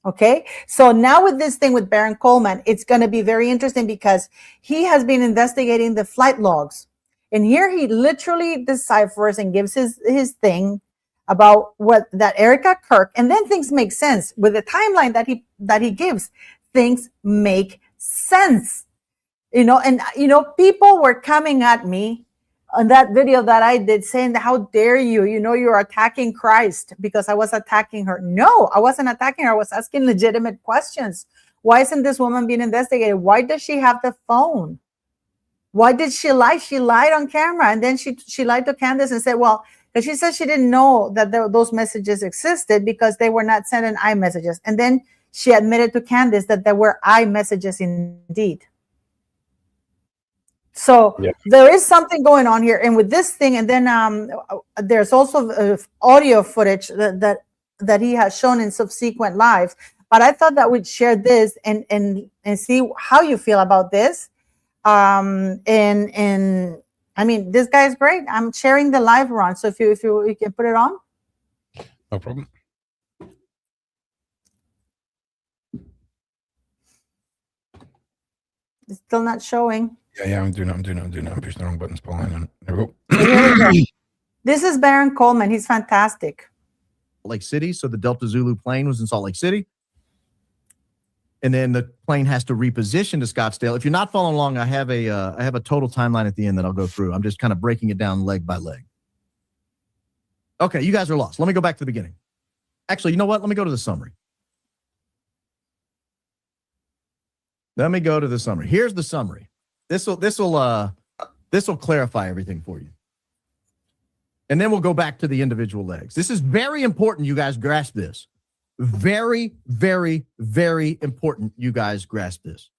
Okay, so now with this thing with Baron Coleman, it's going to be very interesting because he has been investigating the flight logs. And here he literally deciphers and gives his thing about that Erika, Kirk, and then things make sense. With the timeline that he gives, things make sense. And people were coming at me on that video that I did saying, how dare you, you're attacking Christ because I was attacking her. No, I wasn't attacking her. I was asking legitimate questions. Why isn't this woman being investigated? Why does she have the phone? Why did she lie? She lied on camera. And then she lied to Candace and said, well, because she said she didn't know that those messages existed because they were not sent in iMessages. And then she admitted to Candace that there were iMessages indeed. So there is something going on here, and with this thing, and then there's also audio footage that he has shown in subsequent lives. But I thought that we'd share this and see how you feel about this. And I mean, this guy is great. I'm sharing the live run, so if you can put it on. No problem. It's still not showing. Yeah, I'm doing it. I'm pushing the wrong buttons, Paul. Hang on. There we go. Here we go. This is Baron Coleman. He's fantastic. Lake City. So the Delta Zulu plane was in Salt Lake City. And then the plane has to reposition to Scottsdale. If you're not following along, I have a total timeline at the end that I'll go through. I'm just kind of breaking it down leg by leg. Okay, you guys are lost. Let me go back to the beginning. Actually, you know what? Let me go to the summary. Let me go to the summary. Here's the summary. This will clarify everything for you. And then we'll go back to the individual legs. This is very important you guys grasp this. Very, very, very important you guys grasp this.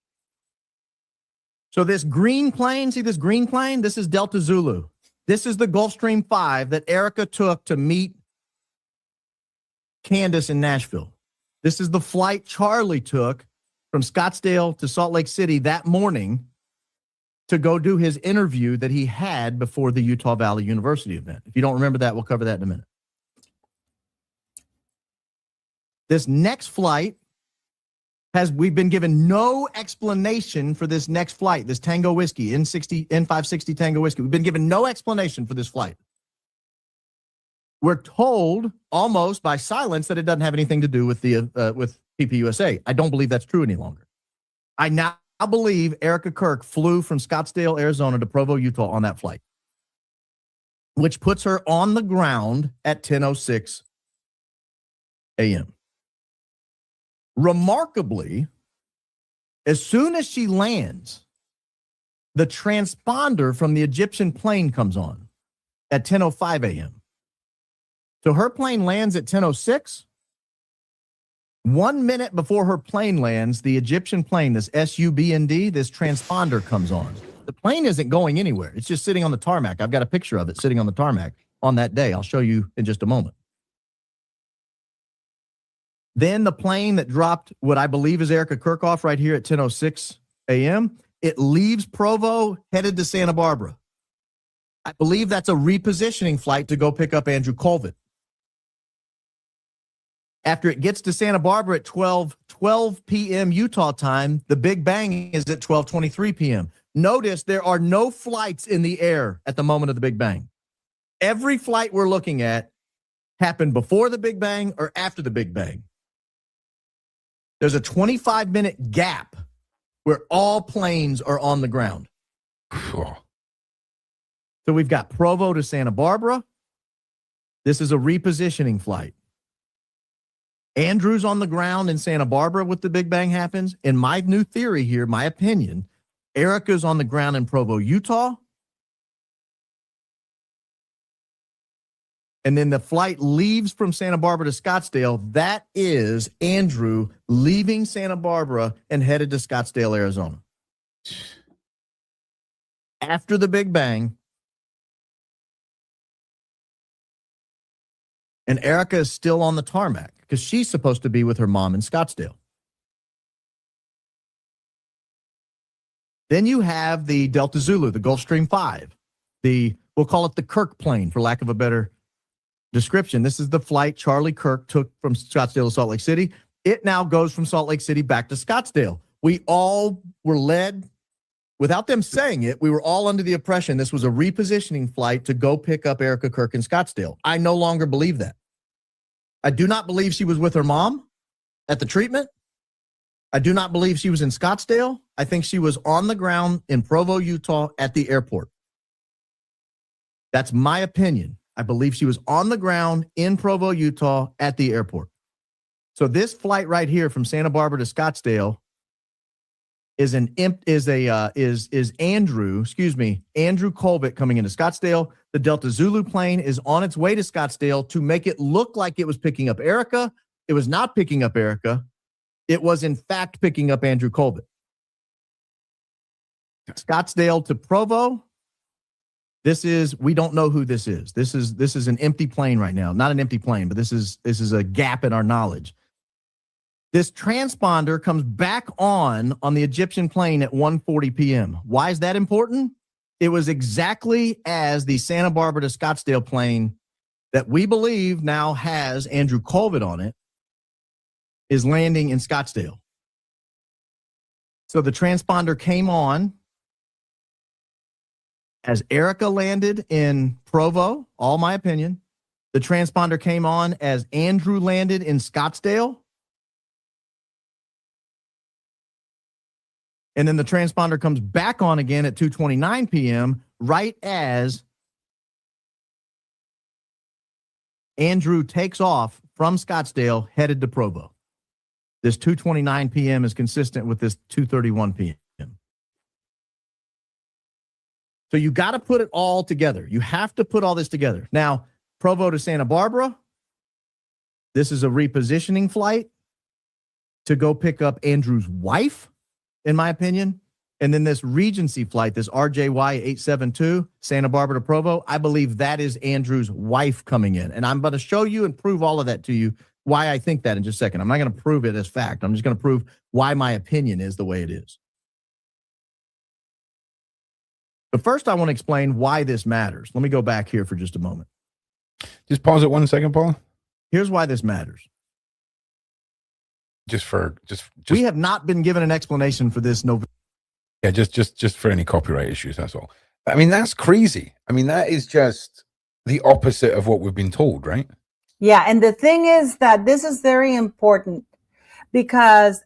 So this green plane, see this green plane? This is Delta Zulu. This is the Gulfstream 5 that Erika took to meet Candace in Nashville. This is the flight Charlie took from Scottsdale to Salt Lake City that morning to go do his interview that he had before the Utah Valley University event. If you don't remember that, we'll cover that in a minute. This next flight we've been given no explanation for this next flight, this Tango Whiskey, N560 Tango Whiskey. We've been given no explanation for this flight. We're told almost by silence that it doesn't have anything to do with with PPUSA. I don't believe that's true any longer. I now believe Erika Kirk flew from Scottsdale, Arizona to Provo, Utah on that flight, which puts her on the ground at 10:06 a.m. Remarkably, as soon as she lands, the transponder from the Egyptian plane comes on at 10:05 a.m. So her plane lands at 10:06. 1 minute before her plane lands, the Egyptian plane, this SUBND, this transponder comes on. The plane isn't going anywhere. It's just sitting on the tarmac. I've got a picture of it sitting on the tarmac on that day. I'll show you in just a moment. Then the plane that dropped what I believe is Erika Kirk off right here at 10:06 a.m., it leaves Provo, headed to Santa Barbara. I believe that's a repositioning flight to go pick up Andrew Colvin. After it gets to Santa Barbara at 12 p.m. Utah time, the Big Bang is at 12:23 p.m. Notice there are no flights in the air at the moment of the Big Bang. Every flight we're looking at happened before the Big Bang or after the Big Bang. There's a 25-minute gap where all planes are on the ground. So we've got Provo to Santa Barbara. This is a repositioning flight. Andrew's on the ground in Santa Barbara when the Big Bang happens. In my new theory here, my opinion, Erika's on the ground in Provo, Utah. And then the flight leaves from Santa Barbara to Scottsdale. That is Andrew leaving Santa Barbara and headed to Scottsdale, Arizona. After the Big Bang. And Erika is still on the tarmac because she's supposed to be with her mom in Scottsdale. Then you have the Delta Zulu, the Gulfstream 5, we'll call it the Kirk plane for lack of a better description. This is the flight Charlie Kirk took from Scottsdale to Salt Lake City. It now goes from Salt Lake City back to Scottsdale. We all were led, without them saying it, we were all under the impression this was a repositioning flight to go pick up Erika Kirk in Scottsdale. I no longer believe that. I do not believe she was with her mom at the treatment. I do not believe she was in Scottsdale. I think she was on the ground in Provo, Utah at the airport. That's my opinion. I believe she was on the ground in Provo, Utah at the airport. So this flight right here from Santa Barbara to Scottsdale is Andrew Colbert coming into Scottsdale. The Delta Zulu plane is on its way to Scottsdale to make it look like it was picking up Erika. It was not picking up Erika. It was in fact picking up Andrew Colbert. Scottsdale to Provo. We don't know who this is. This is an empty plane right now. Not an empty plane, but this is a gap in our knowledge. This transponder comes back on the Egyptian plane at 1:40 p.m. Why is that important? It was exactly as the Santa Barbara to Scottsdale plane that we believe now has Andrew Colbert on it is landing in Scottsdale. So the transponder came on as Erika landed in Provo, all my opinion. The transponder came on as Andrew landed in Scottsdale. And then the transponder comes back on again at 2:29 p.m. right as Andrew takes off from Scottsdale headed to Provo. This 2:29 p.m. is consistent with this 2:31 p.m. So you got to put it all together. You have to put all this together. Now, Provo to Santa Barbara, this is a repositioning flight to go pick up Andrew's wife, in my opinion. And then this Regency flight, this RJY 872, Santa Barbara to Provo, I believe that is Andrew's wife coming in. And I'm going to show you and prove all of that to you, why I think that in just a second. I'm not going to prove it as fact. I'm just going to prove why my opinion is the way it is. But first, I want to explain why this matters. Let me go back here for just a moment. Just pause it 1 second, Paula. Here's why this matters. Just we have not been given an explanation for this. Yeah, just for any copyright issues. That's all. I mean, that's crazy. I mean, that is just the opposite of what we've been told, right? Yeah, and the thing is that this is very important because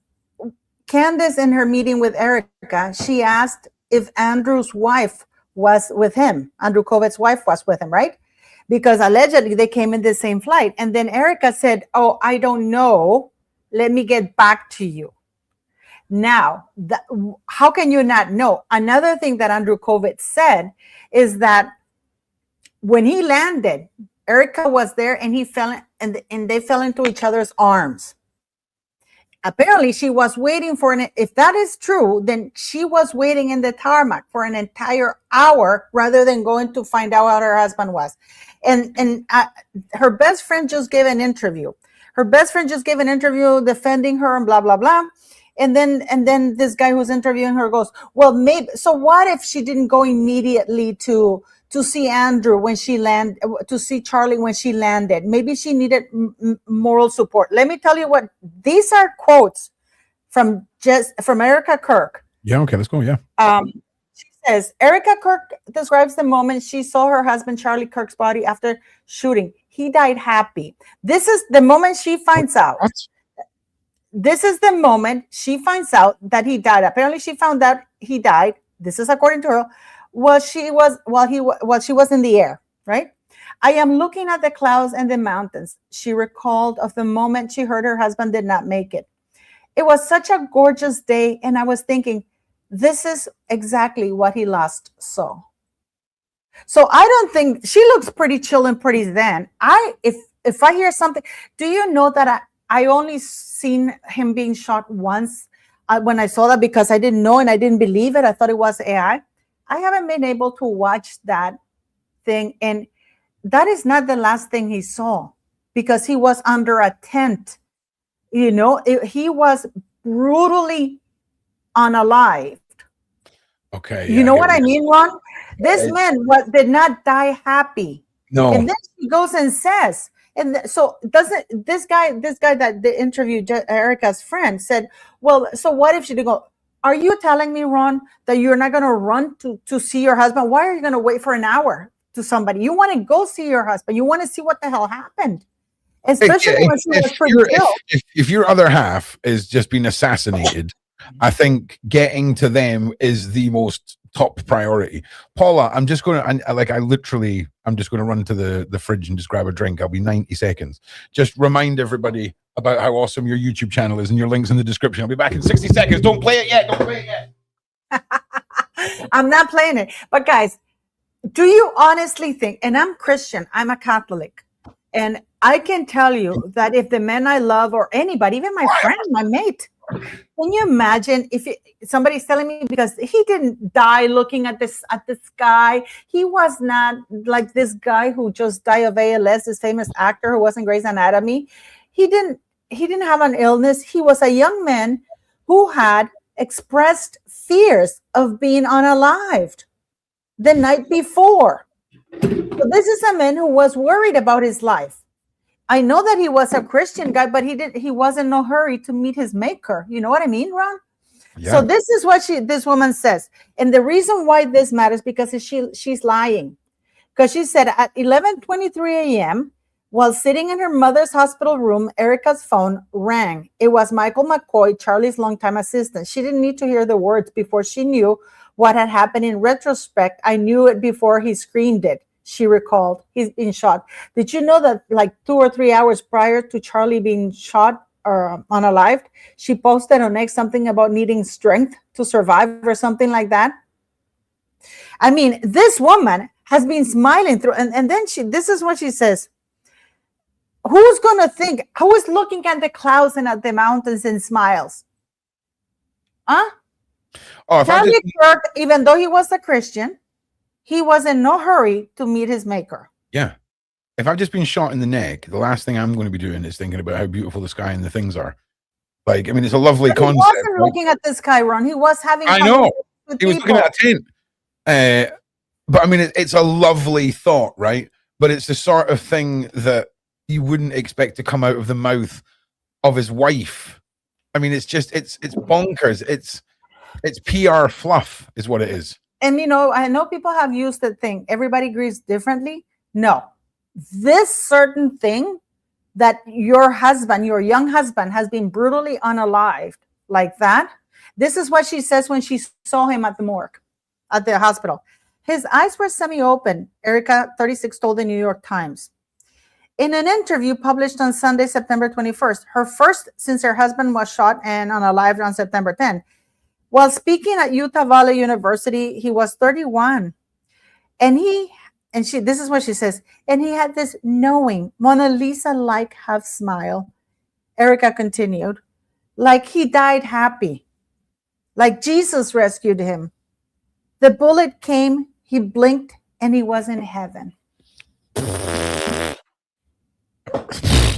Candace, in her meeting with Erika, she asked if Andrew's wife was with him. Andrew Colbert's wife was with him, right? Because allegedly they came in the same flight. And then Erika said, "Oh, I don't know. Let me get back to you." Now, how can you not know? Another thing that Andrew Colbert said is that when he landed, Erika was there and he fell and they fell into each other's arms. Apparently, she was waiting for if that is true, then she was waiting in the tarmac for an entire hour rather than going to find out how her husband was. And her best friend just gave an interview. Defending her and blah, blah, blah. And then this guy who's interviewing her goes, "Well, maybe, so what if she didn't go immediately to see Andrew when she landed, to see Charlie when she landed? Maybe she needed moral support." Let me tell you what, these are quotes from Erika Kirk. Yeah, okay, let's go, yeah. She says, Erika Kirk describes the moment she saw her husband, Charlie Kirk's body after shooting. He died happy. This is the moment she finds out. What? This is the moment she finds out that he died. Apparently, she found out he died. This is according to her. While she was in the air, right? "I am looking at the clouds and the mountains," she recalled of the moment she heard her husband did not make it. "It was such a gorgeous day, and I was thinking, this is exactly what he last saw." So I don't think she looks pretty chill and pretty zen. If I hear something, do you know that I only seen him being shot once when I saw that, because I didn't know and I didn't believe it. I thought it was AI. I haven't been able to watch that thing. And that is not the last thing he saw, because he was under a tent. He was brutally unalived. Okay. You know what I mean, Ron? This man did not die happy. No. And then she goes and says, so doesn't this guy that the interviewed Erika's friend said, well, so what if she did go, are you telling me, Ron, that you're not going to run to see your husband? Why are you going to wait for an hour to somebody? You want to go see your husband. You want to see what the hell happened. Especially when she was pretty killed. If your other half is just being assassinated, I think getting to them is the most top priority. Paula, I'm just going to, I'm just going to run to the fridge and just grab a drink. I'll be 90 seconds. Just remind everybody about how awesome your YouTube channel is and your links in the description. I'll be back in 60 seconds. Don't play it yet. Don't play it yet. I'm not playing it. But guys, do you honestly think, and I'm Christian, I'm a Catholic, and I can tell you that if the men I love or anybody, even my friend, my mate, can you imagine if somebody's telling me, because he didn't die looking at the sky. He was not like this guy who just died of ALS, this famous actor who was in Grey's Anatomy. He didn't have an illness. He was a young man who had expressed fears of being unalived the night before. So this is a man who was worried about his life. I know that he was a Christian guy, but he was in no hurry to meet his maker. You know what I mean, Ron? Yeah. So this is what this woman says. And the reason why this matters, because she's lying. Because she said at 11:23 a.m., while sitting in her mother's hospital room, Erika's phone rang. It was Michael McCoy, Charlie's longtime assistant. She didn't need to hear the words before she knew what had happened. In retrospect, I knew it before he screamed it. She recalled. He's been shot. Did you know that like 2 or 3 hours prior to Charlie being shot or unalived, she posted on X something about needing strength to survive or something like that? I mean, this woman has been smiling through, and then this is what she says. Who's going to think? Who is looking at the clouds and at the mountains and smiles? Huh? Oh, Charlie Kirk, even though he was a Christian, he was in no hurry to meet his maker. Yeah. If I've just been shot in the neck, the last thing I'm going to be doing is thinking about how beautiful the sky and the things are. Like, I mean, it's a lovely concept. He wasn't looking at the sky, Ron. He was having. I know. He was looking at a tent. But I mean, it's a lovely thought, right? But it's the sort of thing that you wouldn't expect to come out of the mouth of his wife. I mean, it's just, it's bonkers. It's PR fluff is what it is. And, you know, I know people have used the thing. Everybody grieves differently. No, this certain thing that your husband, your young husband has been brutally unalived like that. This is what she says when she saw him at the morgue, at the hospital. His eyes were semi-open, Erika, 36, told the New York Times. In an interview published on Sunday, September 21st, her first since her husband was shot and unalived on September 10. While speaking at Utah Valley University, he was 31. This is what she says, and he had this knowing, Mona Lisa-like half smile. Erika continued, like he died happy, like Jesus rescued him. The bullet came, he blinked, and he was in heaven.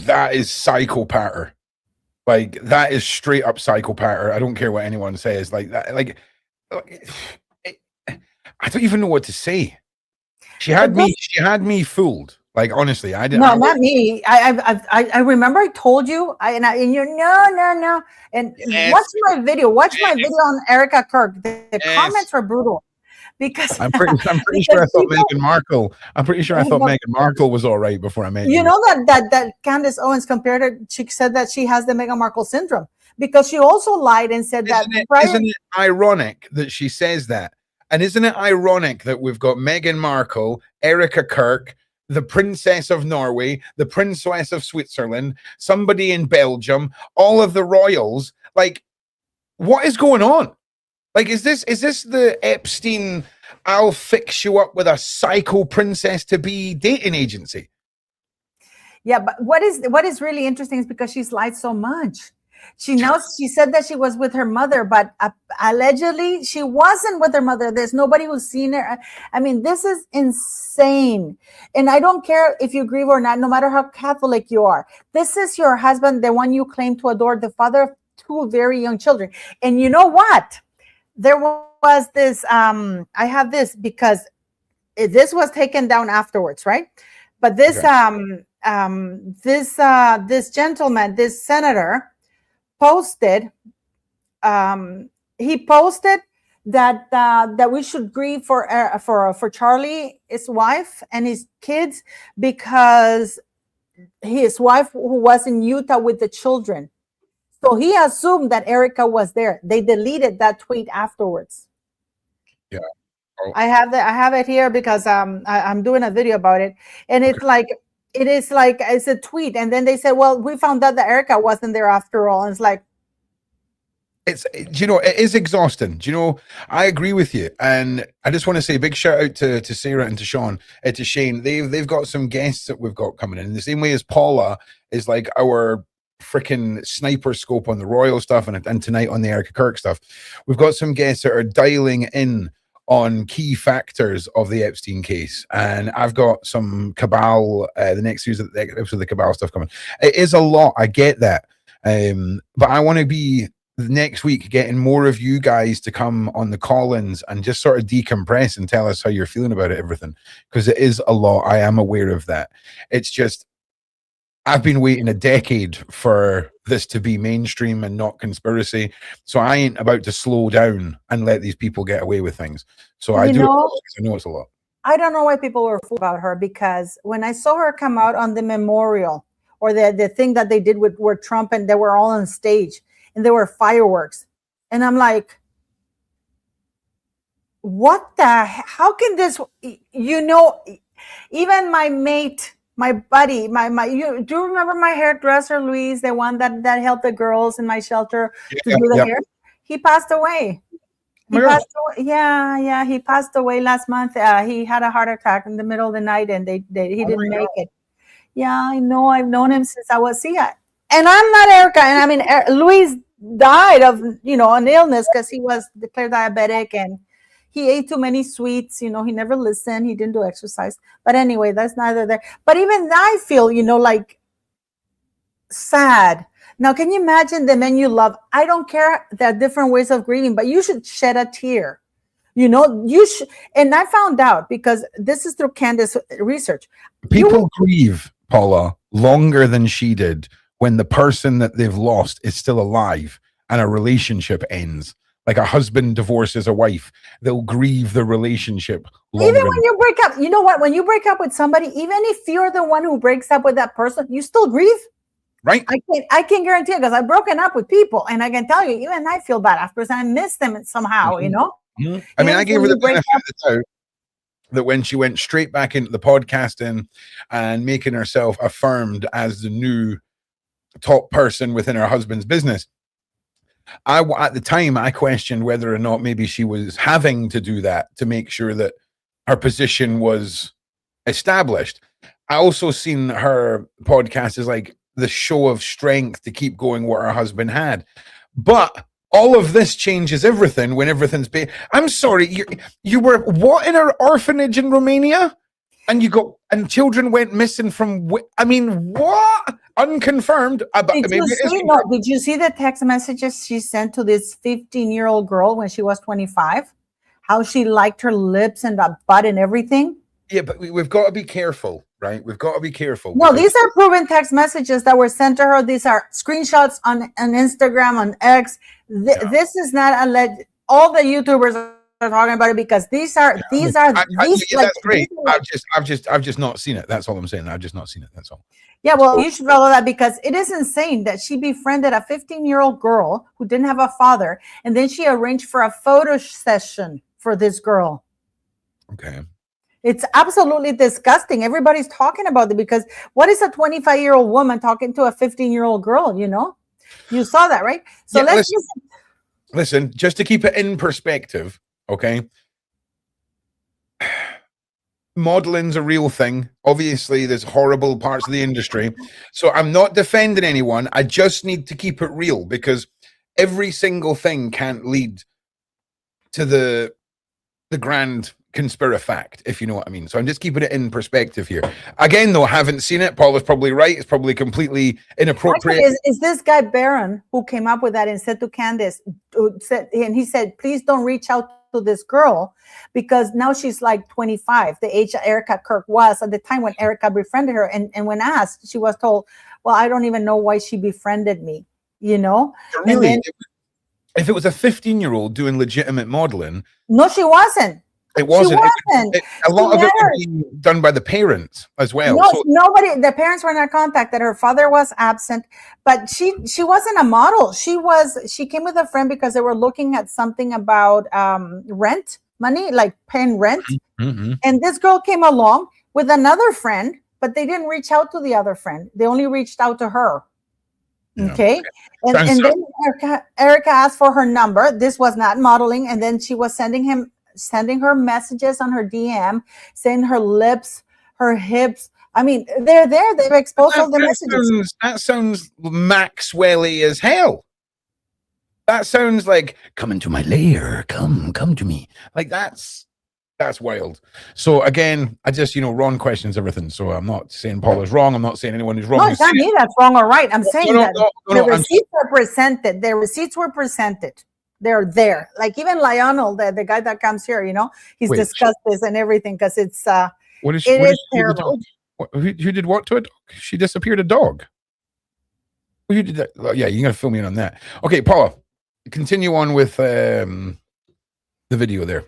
That is psychopath. Like, that is straight up psychopath. I don't care what anyone says. Like that. Like, I don't even know what to say. She had me fooled. Like, honestly, I didn't. No, not me. I remember I told you. And you're no. And yes. Watch my video. Watch my video on Erika Kirk. The comments were brutal. Because I'm pretty sure I thought Meghan Markle. I'm pretty sure I thought Meghan Markle was all right before I met you. You know that Candace Owens compared her. She said that she has the Meghan Markle syndrome because she also lied and said isn't it ironic that she says that? And isn't it ironic that we've got Meghan Markle, Erika Kirk, the Princess of Norway, the Princess of Switzerland, somebody in Belgium, all of the royals? Like, what is going on? Like, is this the Epstein, I'll fix you up with a psycho princess to be dating agency? Yeah, but what is really interesting is because she's lied so much. She said that she was with her mother, but allegedly she wasn't with her mother. There's nobody who's seen her. I mean, this is insane. And I don't care if you grieve or not, no matter how Catholic you are. This is your husband, the one you claim to adore, the father of 2 very young children. And you know what? There was this, I have this because this was taken down afterwards, right? But this, this gentleman, this senator posted, he posted that we should grieve for Charlie, his wife, and his kids, because his wife who was in Utah with the children. So he assumed that Erika was there. They deleted that tweet afterwards. Yeah. Oh. I have it here because I'm doing a video about it, and it's like it's a tweet, and then they said, well, we found out that Erika wasn't there after all, and it's like, it is exhausting. I agree with you, and I just want to say a big shout out to Sarah and to Shaun, to Shane. They've got some guests that we've got coming in the same way as Paula is like our freaking sniper scope on the royal stuff, and tonight on the Erika Kirk stuff. We've got some guests that are dialing in on key factors of the Epstein case, and I've got some cabal, the next episode of the cabal stuff coming. It is a lot, I get that, but I want to be next week getting more of you guys to come on the call-ins and just sort of decompress and tell us how you're feeling about everything, because it is a lot. I am aware of that. It's just, I've been waiting a decade for this to be mainstream and not conspiracy. So I ain't about to slow down and let these people get away with things. So I know it's a lot. I don't know why people were fooled about her, because when I saw her come out on the memorial, or the thing that they did with Trump, and they were all on stage and there were fireworks, and I'm like, what the, how can this, even my mate, my buddy, you do you remember my hairdresser, Luis, the one that helped the girls in my shelter to do the hair? He passed away. He passed away last month. He had a heart attack in the middle of the night, and he didn't make it. Yeah, I know. I've known him since I was and I'm not Erika. And I mean, Luis died of an illness because he was declared diabetic, and he ate too many sweets. He never listened. He didn't do exercise. But anyway, that's neither there. But even I feel, like sad. Now, can you imagine the men you love? I don't care. There are different ways of grieving, but you should shed a tear. You should. And I found out, because this is through Candace research. People grieve, Paula, longer than she did when the person that they've lost is still alive and a relationship ends. Like a husband divorces a wife, they'll grieve the relationship longer. Even when you break up, you know what? When you break up with somebody, even if you're the one who breaks up with that person, you still grieve. Right. I can guarantee it, because I've broken up with people, and I can tell you, even I feel bad afterwards. I miss them somehow, Mm-hmm. I mean, I gave her the benefit of the doubt that when she went straight back into the podcasting and making herself affirmed as the new top person within her husband's business, at the time I questioned whether or not maybe she was having to do that to make sure that her position was established. I also seen her podcast as like the show of strength to keep going what her husband had. But all of this changes everything when everything's I'm sorry, you were what, in an orphanage in Romania? And children went missing from, I mean, what? Unconfirmed. Did you see the text messages she sent to this 15-year-old girl when she was 25? How she liked her lips and the butt and everything? Yeah, but we've got to be careful, right? We've got to be careful. No, these are proven text messages that were sent to her. These are screenshots on Instagram, on X. This is not alleged. All the YouTubers are talking about it, because these are that's great. I've just not seen it. That's all I'm saying. I've just not seen it. That's all. Yeah, well, you should follow that, because it is insane that she befriended a 15-year-old girl who didn't have a father, and then she arranged for a photo session for this girl. Okay. It's absolutely disgusting. Everybody's talking about it, because what is a 25-year-old woman talking to a 15-year-old girl? You saw that, right? So yeah, listen, just to keep it in perspective, okay? Modeling's a real thing. Obviously, there's horrible parts of the industry. So I'm not defending anyone. I just need to keep it real, because every single thing can't lead to the grand conspira fact, if you know what I mean. So I'm just keeping it in perspective here. Again, though, I haven't seen it. Paul is probably right. It's probably completely inappropriate. Actually, is this guy Barron who came up with that and said to Candace, and he said, please don't reach out to this girl because now she's like 25, the age Erika Kirk was at the time when Erika befriended her. And when asked, she was told, well, I don't even know why she befriended me, you know? Really? And then, if it was a 15-year-old doing legitimate modeling, no, she wasn't. it wasn't. She wasn't. A lot of it was being done by the parents as well. No, So nobody. The parents were not contacted. Her father was absent, but she wasn't a model. She came with a friend because they were looking at something about rent money, like paying rent. mm-hmm. And this girl came along with another friend, but they didn't reach out to the other friend. They only reached out to her. Yeah. Okay. And then Erika asked for her number. This was not modeling. And then she was sending her messages on her DM, saying her lips, her hips. I mean, they're there. They've exposed all the messages. That sounds Maxwell-y as hell. That sounds like, come into my lair. Come to me. Like that's wild. So again, I just, Ron questions everything. So I'm not saying Paula's wrong. I'm not saying anyone is wrong. No, it's not me that's wrong or right. I'm saying that the receipts were presented. The receipts were presented. They're there. Like even Lionel, the guy that comes here, he's discussed this and everything because it is terrible. Who did what to a dog? She disappeared a dog. Who did that? Well, yeah, you got to fill me in on that. Okay, Paula, continue on with the video there.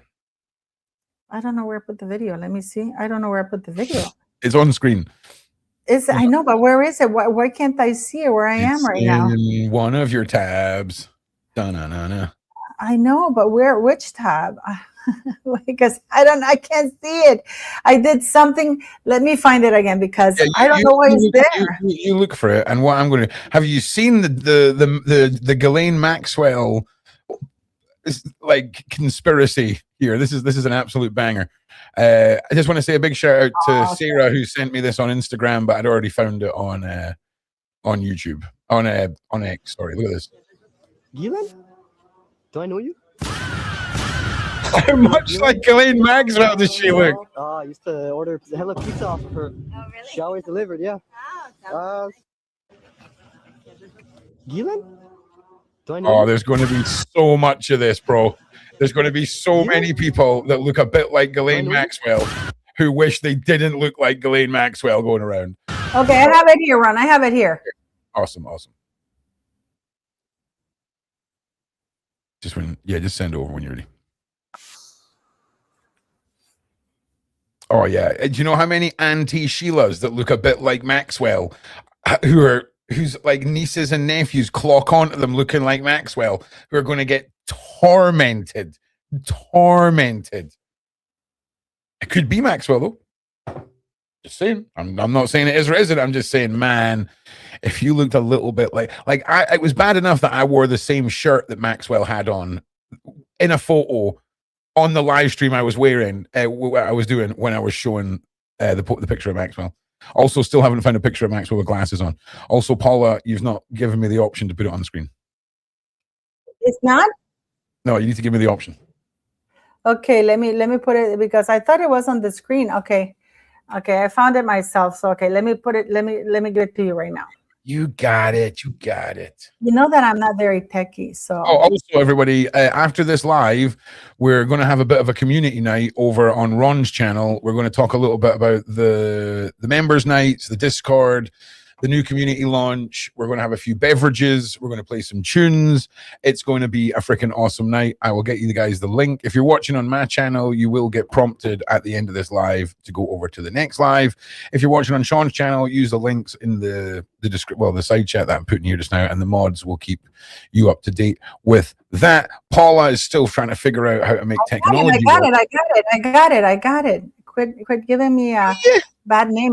I don't know where I put the video. Let me see. I don't know where I put the video. It's on screen. I know, but where is it? Why can't I see it where I am right now? In one of your tabs. Da-na-na-na. I know, but which tab? Because I can't see it. I did something. Let me find it again because I don't know why it's there. You look for it, and what I'm going to have you seen the Ghislaine Maxwell like conspiracy here? This is an absolute banger. I just want to say a big shout out to Sarah who sent me this on Instagram, but I'd already found it on YouTube on X. Sorry, look at this. Ghislaine? Do I know you? How much like Ghislaine Maxwell does she look? I used to order hella pizza off of her. Oh, really? She always delivered, yeah. Ghislaine? Do I know you? There's going to be so much of this, bro. There's going to be so many people that look a bit like Ghislaine Maxwell who wish they didn't look like Ghislaine Maxwell going around. Okay, I have it here, Ron. I have it here. Awesome. Just send it over when you're ready. Oh yeah. Do you know how many Auntie Sheilas that look a bit like Maxwell whose like nieces and nephews clock onto them looking like Maxwell, who are going to get tormented. It could be Maxwell though. Just saying. I'm not saying it is or isn't. I'm just saying, man, if you looked a little bit like it was bad enough that I wore the same shirt that Maxwell had on in a photo on the live stream I was wearing, what I was doing when I was showing the picture of Maxwell. Also, still haven't found a picture of Maxwell with glasses on. Also, Paula, you've not given me the option to put it on screen. It's not? No, you need to give me the option. Okay, let me put it because I thought it was on the screen. Okay, I found it myself. So okay, let me put it. Let me give it to you right now. You got it. You know that I'm not very techie, so. Oh, also, everybody, after this live, we're going to have a bit of a community night over on Ron's channel. We're going to talk a little bit about the members' nights, the Discord, the new community launch. We're going to have a few beverages. We're going to play some tunes. It's going to be a freaking awesome night. I will get you guys the link. If you're watching on my channel, you will get prompted at the end of this live to go over to the next live. If you're watching on Shaun's channel, use the links in the side chat that I'm putting here just now, and the mods will keep you up to date with that. Paula is still trying to figure out how to make technology. I got it. Quit giving me a bad name.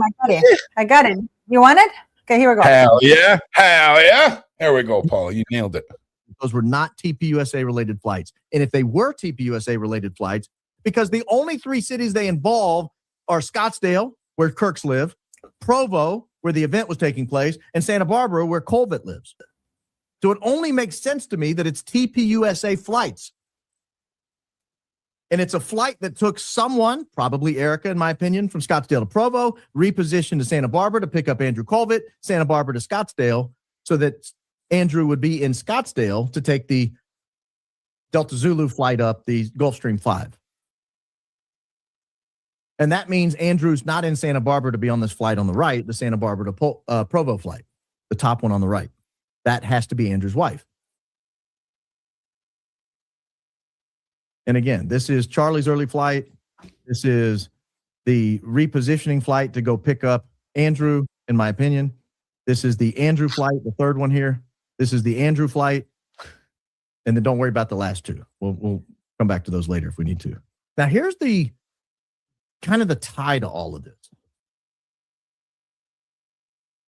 I got it. You want it? Okay, here we go. Hell yeah. There we go, Paula. You nailed it. Those were not TPUSA related flights. And if they were TPUSA related flights, because the only 3 cities they involve are Scottsdale, where Kirk's live, Provo, where the event was taking place, and Santa Barbara, where Colvett lives. So it only makes sense to me that it's TPUSA flights. And it's a flight that took someone, probably Erika, in my opinion, from Scottsdale to Provo, repositioned to Santa Barbara to pick up Andrew Colvett, Santa Barbara to Scottsdale, so that Andrew would be in Scottsdale to take the Delta Zulu flight up the Gulfstream 5. And that means Andrew's not in Santa Barbara to be on this flight on the right, the Santa Barbara to Provo flight, the top one on the right. That has to be Andrew's wife. And again, this is Charlie's early flight. This is the repositioning flight to go pick up Andrew, in my opinion. This is the Andrew flight, the third one here. This is the Andrew flight. And then don't worry about the last two. We'll come back to those later if we need to. Now, here's the kind of the tie to all of this.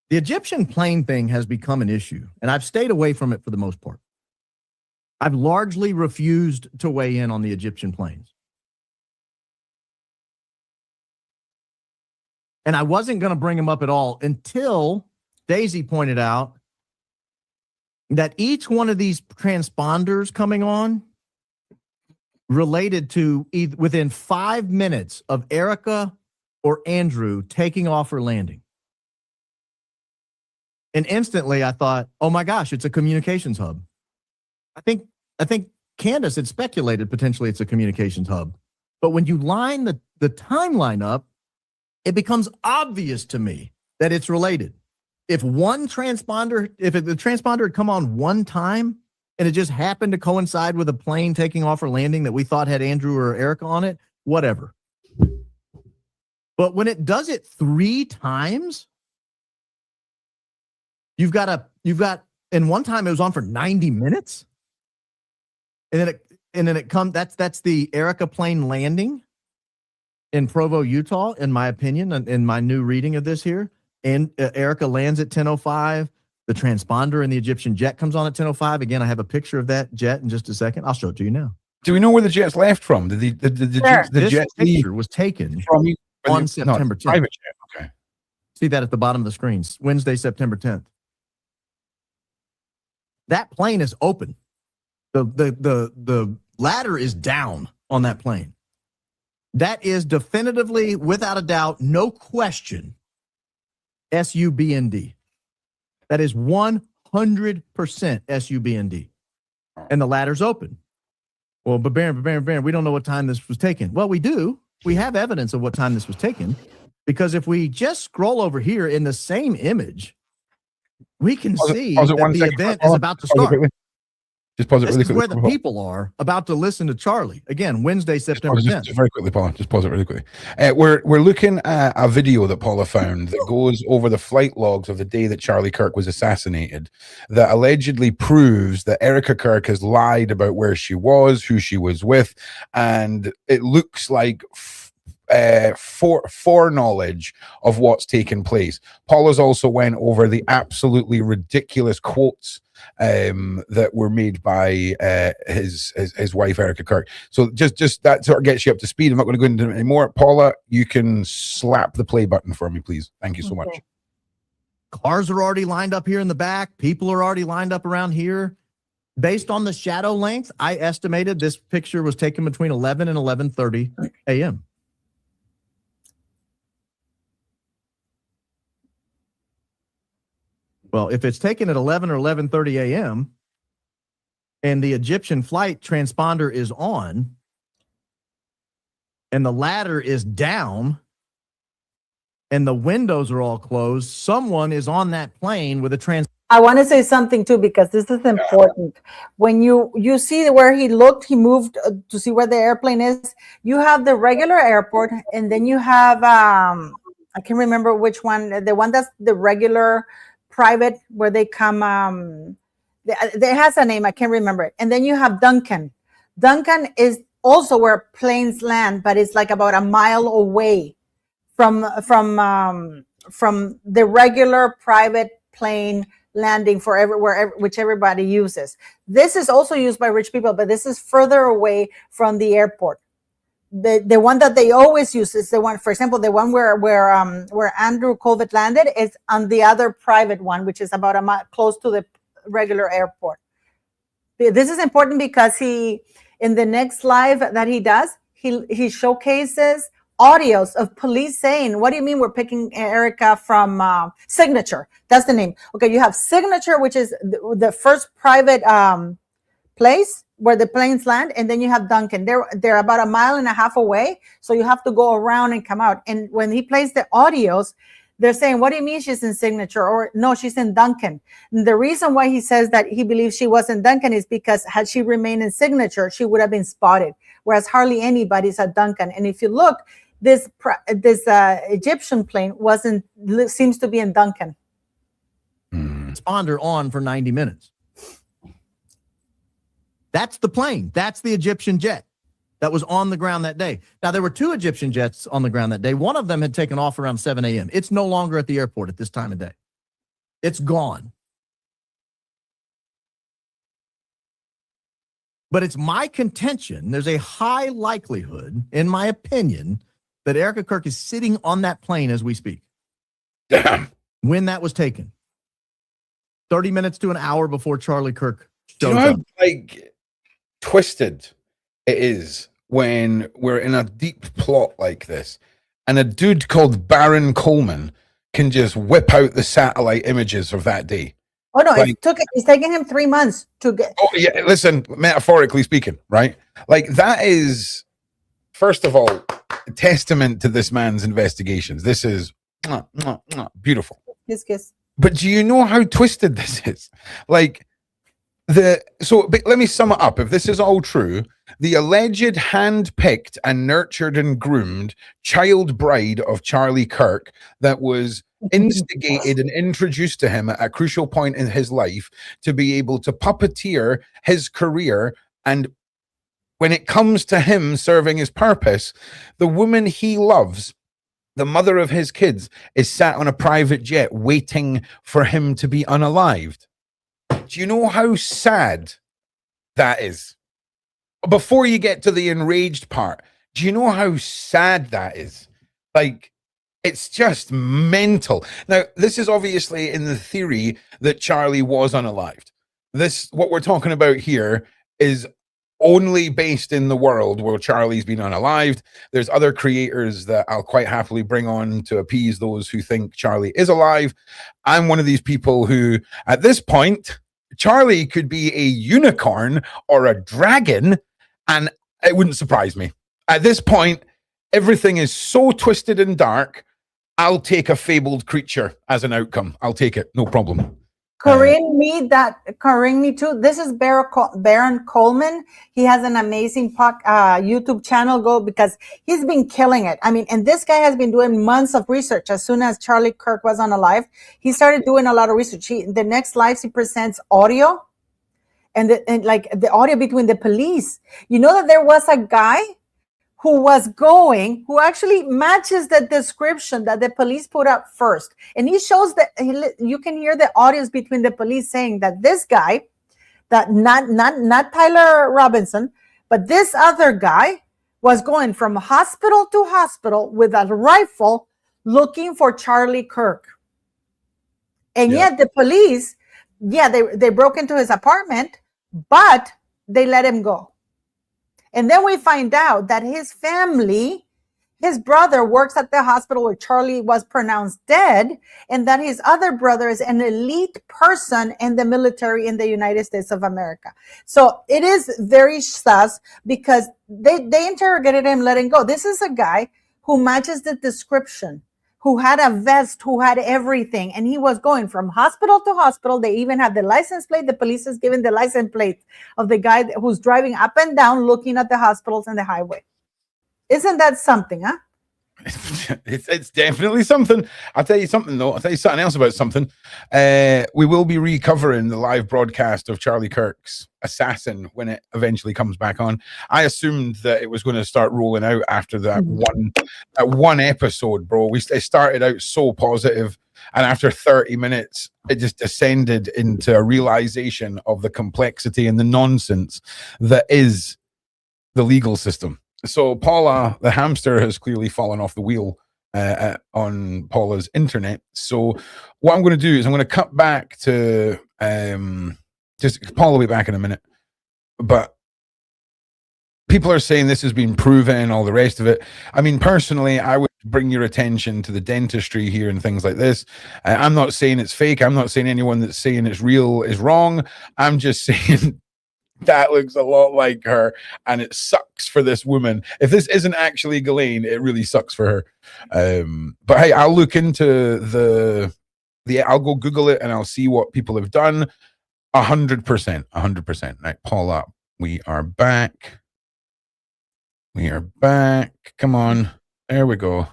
The Egyptian plane thing has become an issue, and I've stayed away from it for the most part. I've largely refused to weigh in on the Egyptian planes. And I wasn't going to bring them up at all until Daisy pointed out that each one of these transponders coming on related to either within 5 minutes of Erika or Andrew taking off or landing. And instantly I thought, oh my gosh, it's a communications hub. I think Candace had speculated potentially it's a communications hub. But when you line the timeline up, it becomes obvious to me that it's related. If the transponder had come on one time and it just happened to coincide with a plane taking off or landing that we thought had Andrew or Erika on it, whatever. But when it does it 3 times, you've got, and one time it was on for 90 minutes. And then it comes, that's the Erika plane landing in Provo, Utah, in my opinion, in my new reading of this here. And Erika lands at 10:05. The transponder in the Egyptian jet comes on at 10:05. Again, I have a picture of that jet in just a second. I'll show it to you now. Do we know where the jet's left from? Did the jet picture was taken from on September 10th. Private jet. Okay. See that at the bottom of the screen. Wednesday, September 10th. That plane is open. The ladder is down on that plane. That is definitively, without a doubt, no question, SUBND. That is 100% SUBND. And the ladder's open. Well, but Baron, we don't know what time this was taken. Well, we do. We have evidence of what time this was taken. Because if we just scroll over here in the same image, we can see that the event is about to start. Just pause it really quickly. This is where the people are about to listen to Charlie. Again, Wednesday, September 10th. Just very quickly, Paula. Just pause it really quickly. We're looking at a video that Paula found that goes over the flight logs of the day that Charlie Kirk was assassinated, that allegedly proves that Erika Kirk has lied about where she was, who she was with, and it looks like foreknowledge of what's taken place. Paula's also went over the absolutely ridiculous quotes that were made by his wife Erika Kirk. So just that sort of gets you up to speed. I'm not going to go into it anymore. Paula, you can slap the play button for me, please. Thank you so much. Cars are already lined up here in the back. People are already lined up around here. Based on the shadow length, I estimated this picture was taken between 11 and 11:30 a.m. Well, if it's taken at 11 or 11:30 a.m. and the Egyptian flight transponder is on and the ladder is down and the windows are all closed, someone is on that plane with a transponder. I want to say something too, because this is important. When you see where he looked, he moved to see where the airplane is. You have the regular airport, and then you have, I can't remember which one, the one that's the regular private where they come, it has a name, I can't remember it. And then you have Duncan. Duncan is also where planes land, but it's like about a mile away from the regular private plane landing for everywhere, which everybody uses. This is also used by rich people, but this is further away from the airport. The one that they always use is the one, for example, the one where Andrew Colvett landed is on the other private one, which is about a mile close to the regular airport. This is important because in the next live that he does, he showcases audios of police saying, what do you mean we're picking Erika from Signature? That's the name. Okay, you have Signature, which is the first private place. where the planes land, and then you have Duncan. They're about a mile and a half away, so you have to go around and come out. And when he plays the audios, they're saying, what do you mean she's in signature? Or no, she's in Duncan. And the reason why he says that he believes she was in Duncan is because had she remained in signature, she would have been spotted, whereas hardly anybody's at Duncan. And if you look, this Egyptian plane seems to be in Duncan. Responder on for 90 minutes. That's the plane. That's the Egyptian jet that was on the ground that day. Now, there were 2 Egyptian jets on the ground that day. One of them had taken off around 7 a.m. It's no longer at the airport at this time of day. It's gone. But it's my contention, there's a high likelihood, in my opinion, that Erika Kirk is sitting on that plane as we speak. Damn. When that was taken. 30 minutes to an hour before Charlie Kirk Do you shows know up. how twisted it is when we're in a deep plot like this, and a dude called Baron Coleman can just whip out the satellite images of that day? Oh no, it's taking him 3 months to get. Oh yeah, listen, metaphorically speaking, right? Like, that is, first of all, a testament to this man's investigations. This is beautiful. Kiss. But do you know how twisted this is? Like, let me sum it up. If this is all true, the alleged hand-picked and nurtured and groomed child bride of Charlie Kirk that was instigated and introduced to him at a crucial point in his life to be able to puppeteer his career, and when it comes to him serving his purpose, the woman he loves, the mother of his kids, is sat on a private jet waiting for him to be unalived. Do you know how sad that is? Before you get to the enraged part, do you know how sad that is? Like, it's just mental. Now, this is obviously in the theory that Charlie was unalived. What we're talking about here is only based in the world where Charlie's been unalived. There's other creators that I'll quite happily bring on to appease those who think Charlie is alive. I'm one of these people who, at this point, Charlie could be a unicorn or a dragon, and it wouldn't surprise me. At this point, everything is so twisted and dark, I'll take a fabled creature as an outcome. I'll take it, no problem. Corinne, me too. This is Baron Coleman. He has an amazing YouTube channel. Because he's been killing it. I mean, and this guy has been doing months of research. As soon as Charlie Kirk was unalive, he started doing a lot of research. The next lives he presents audio, and the audio between the police. You know that there was a guy who actually matches the description that the police put up first. And he shows that you can hear the audios between the police saying that this guy, that not Tyler Robinson, but this other guy was going from hospital to hospital with a rifle looking for Charlie Kirk. And yet the police, they broke into his apartment, but they let him go. And then we find out that his family, his brother works at the hospital where Charlie was pronounced dead, and that his other brother is an elite person in the military in the United States of America. So it is very sus because they interrogated him, letting go. This is a guy who matches the description, who had a vest, who had everything. And he was going from hospital to hospital. They even have the license plate. The police is giving the license plate of the guy who's driving up and down, looking at the hospitals and the highway. Isn't that something, huh? It's definitely something. I'll tell you something, though. I'll tell you something else about something. We will be recovering the live broadcast of Charlie Kirk's Assassin when it eventually comes back on. I assumed that it was going to start rolling out after that one episode, bro. It started out so positive, and after 30 minutes, it just descended into a realization of the complexity and the nonsense that is the legal system. So Paula, the hamster, has clearly fallen off the wheel on Paula's internet. So what I'm going to do is I'm going to cut back to Paula will be back in a minute. But people are saying this has been proven, all the rest of it. I mean, personally, I would bring your attention to the dentistry here and things like this. I'm not saying it's fake. I'm not saying anyone that's saying it's real is wrong. I'm just saying That looks a lot like her, and it sucks for this woman. If this isn't actually Ghislaine, it really sucks for her. But hey, I'll look into the I'll go Google it and I'll see what people have done. 100%. Right, Paula, we are back. We are back. Come on. There we go.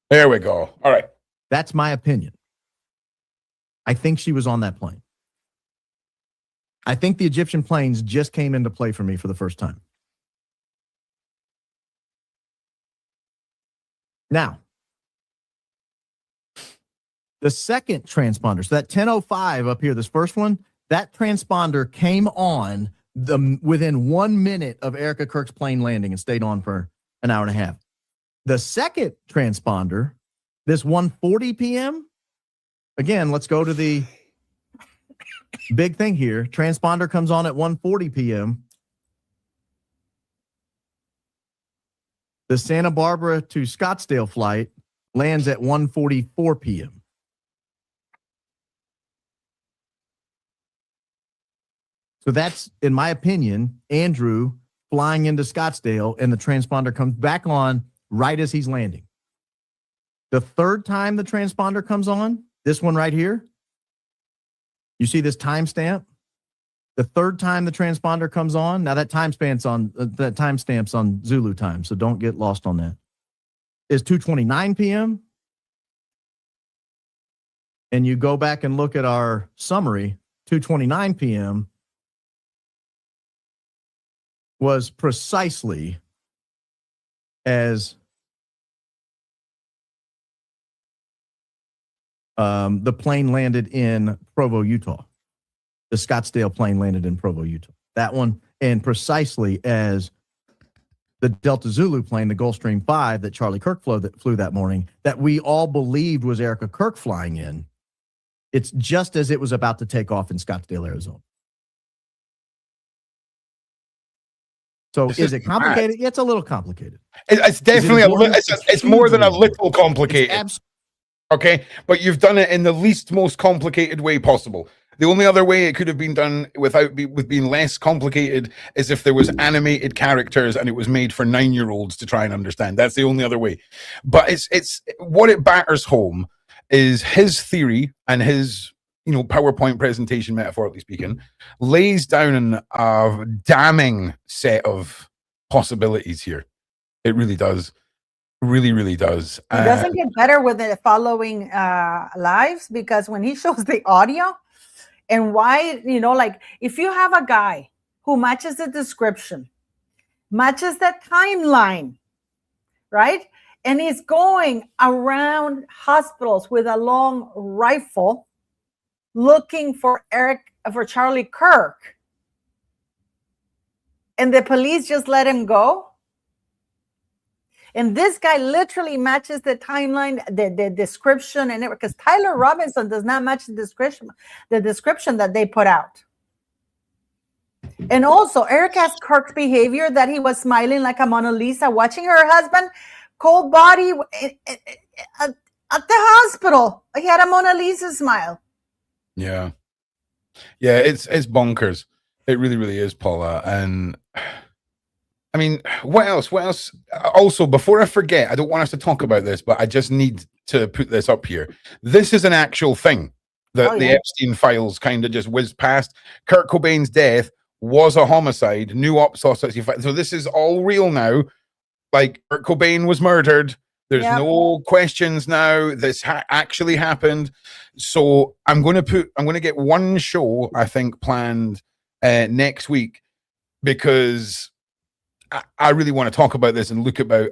There we go. All right. That's my opinion. I think she was on that plane. I think the Egyptian planes just came into play for me for the first time. Now, the second transponder, so that 10:05 up here, this first one, that transponder came on within 1 minute of Erika Kirk's plane landing and stayed on for an hour and a half. The second transponder, this 1:40 p.m., again, let's go to the big thing here. Transponder comes on at 1:40 p.m. The Santa Barbara to Scottsdale flight lands at 1:44 p.m. So that's, in my opinion, Andrew flying into Scottsdale, and the transponder comes back on right as he's landing. The third time the transponder comes on, this one right here, you see this timestamp? The third time the transponder comes on, now that timestamp's on Zulu time, so don't get lost on that, is 2:29 p.m. And you go back and look at our summary, 2:29 p.m. was precisely as the plane landed in Provo, Utah. The Scottsdale plane landed in Provo, Utah. That one, and precisely as the Delta Zulu plane, the Gulfstream 5 that Charlie Kirk flew that morning, that we all believed was Erika Kirk flying in. It's just as it was about to take off in Scottsdale, Arizona. So is it complicated? Yeah, it's a little complicated. It's definitely it's more than a little complicated. Okay, but you've done it in the least most complicated way possible. The only other way it could have been done with being less complicated is if there was animated characters and it was made for 9-year-olds to try and understand. That's the only other way. But it's what it batters home is his theory, and his PowerPoint presentation, metaphorically speaking, lays down a damning set of possibilities here. It really does. Really does. It doesn't get better with the following lives, because when he shows the audio and why, like if you have a guy who matches the description, matches the timeline, right? And he's going around hospitals with a long rifle looking for Charlie Kirk, and the police just let him go. And this guy literally matches the timeline, the description, and because Tyler Robinson does not match the description that they put out. And also Erika Kirk's behavior, that he was smiling like a Mona Lisa, watching her husband cold body at the hospital. He had a Mona Lisa smile. Yeah, it's bonkers. It really is, Paula. And I mean, what else? Also, before I forget, I don't want us to talk about this, but I just need to put this up here. This is an actual thing that the Epstein files kind of just whizzed past. Kurt Cobain's death was a homicide. New ops saw 65. So this is all real now. Like, Kurt Cobain was murdered. There's no questions now. This actually happened. So I'm going to get one show, I think, planned next week, because I really want to talk about this and look about.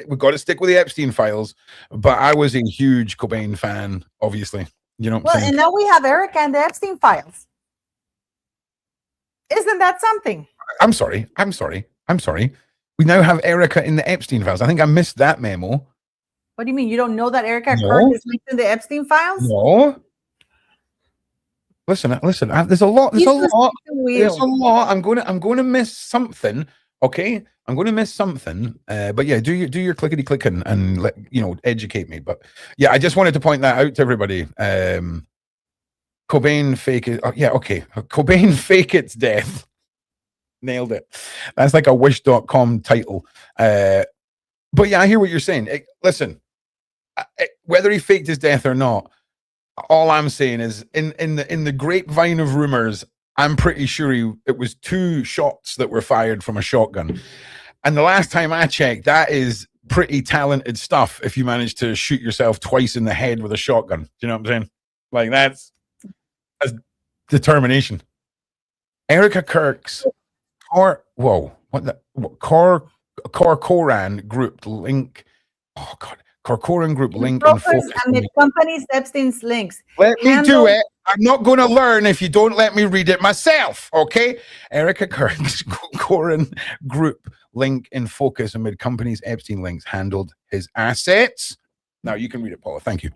We've got to stick with the Epstein files, but I was a huge Cobain fan, obviously. And now we have Erika and the Epstein files. Isn't that something? I'm sorry. We now have Erika in the Epstein files. I think I missed that memo. What do you mean? You don't know that Erika Kirk is linked in the Epstein files? No. Listen. There's a lot. I'm going to miss something. Okay, I'm going to miss something. But yeah, do your clickety click and let educate me. But yeah, I just wanted to point that out to everybody. Cobain fake it. Yeah, okay. Cobain fake its death. Nailed it. That's like a wish.com title. But yeah, I hear what you're saying. Listen, whether he faked his death or not, all I'm saying is in the grapevine of rumors, I'm pretty sure it was 2 shots that were fired from a shotgun. And the last time I checked, that is pretty talented stuff if you manage to shoot yourself twice in the head with a shotgun. Do you know what I'm saying? Like that's determination. Erika Kirk's Corcoran group link. Oh God, Corcoran group link in focus. Amid companies Epstein's links. Let me do it. I'm not going to learn if you don't let me read it myself. Okay, Erika Kirk's Corcoran group link in focus amid companies Epstein links handled his assets. Now you can read it, Paula. Thank you.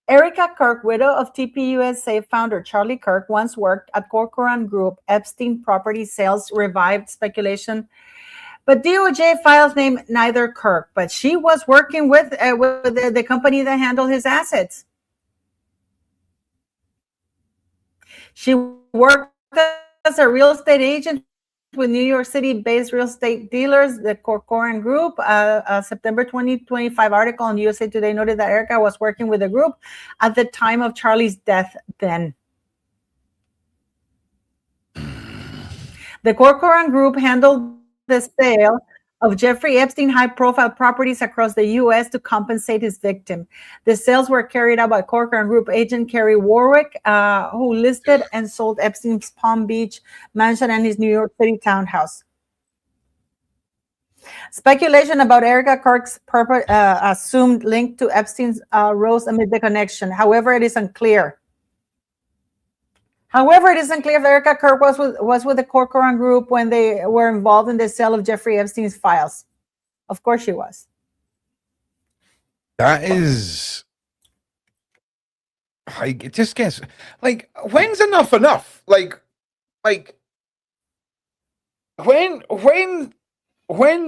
Erika Kirk, widow of TPUSA founder Charlie Kirk, once worked at Corcoran Group. Epstein property sales revived speculation, but DOJ files name neither Kirk, but she was working with the company that handled his assets. She worked as a real estate agent with New York City-based real estate dealers, the Corcoran Group. A September 2025 article on USA Today noted that Erika was working with the group at the time of Charlie's death then. The Corcoran Group handled the sale of Jeffrey Epstein high-profile properties across the U.S. to compensate his victim. The sales were carried out by Corcoran Group agent Kerry Warwick, who listed and sold Epstein's Palm Beach mansion and his New York City townhouse. Speculation about Erika Kirk's assumed link to Epstein's rose amid the connection. However, it is unclear. If Erika Kirk was with the Corcoran Group when they were involved in the sale of Jeffrey Epstein's files. Of course she was. That is... Like, it just gets... Like, when's enough? Like, when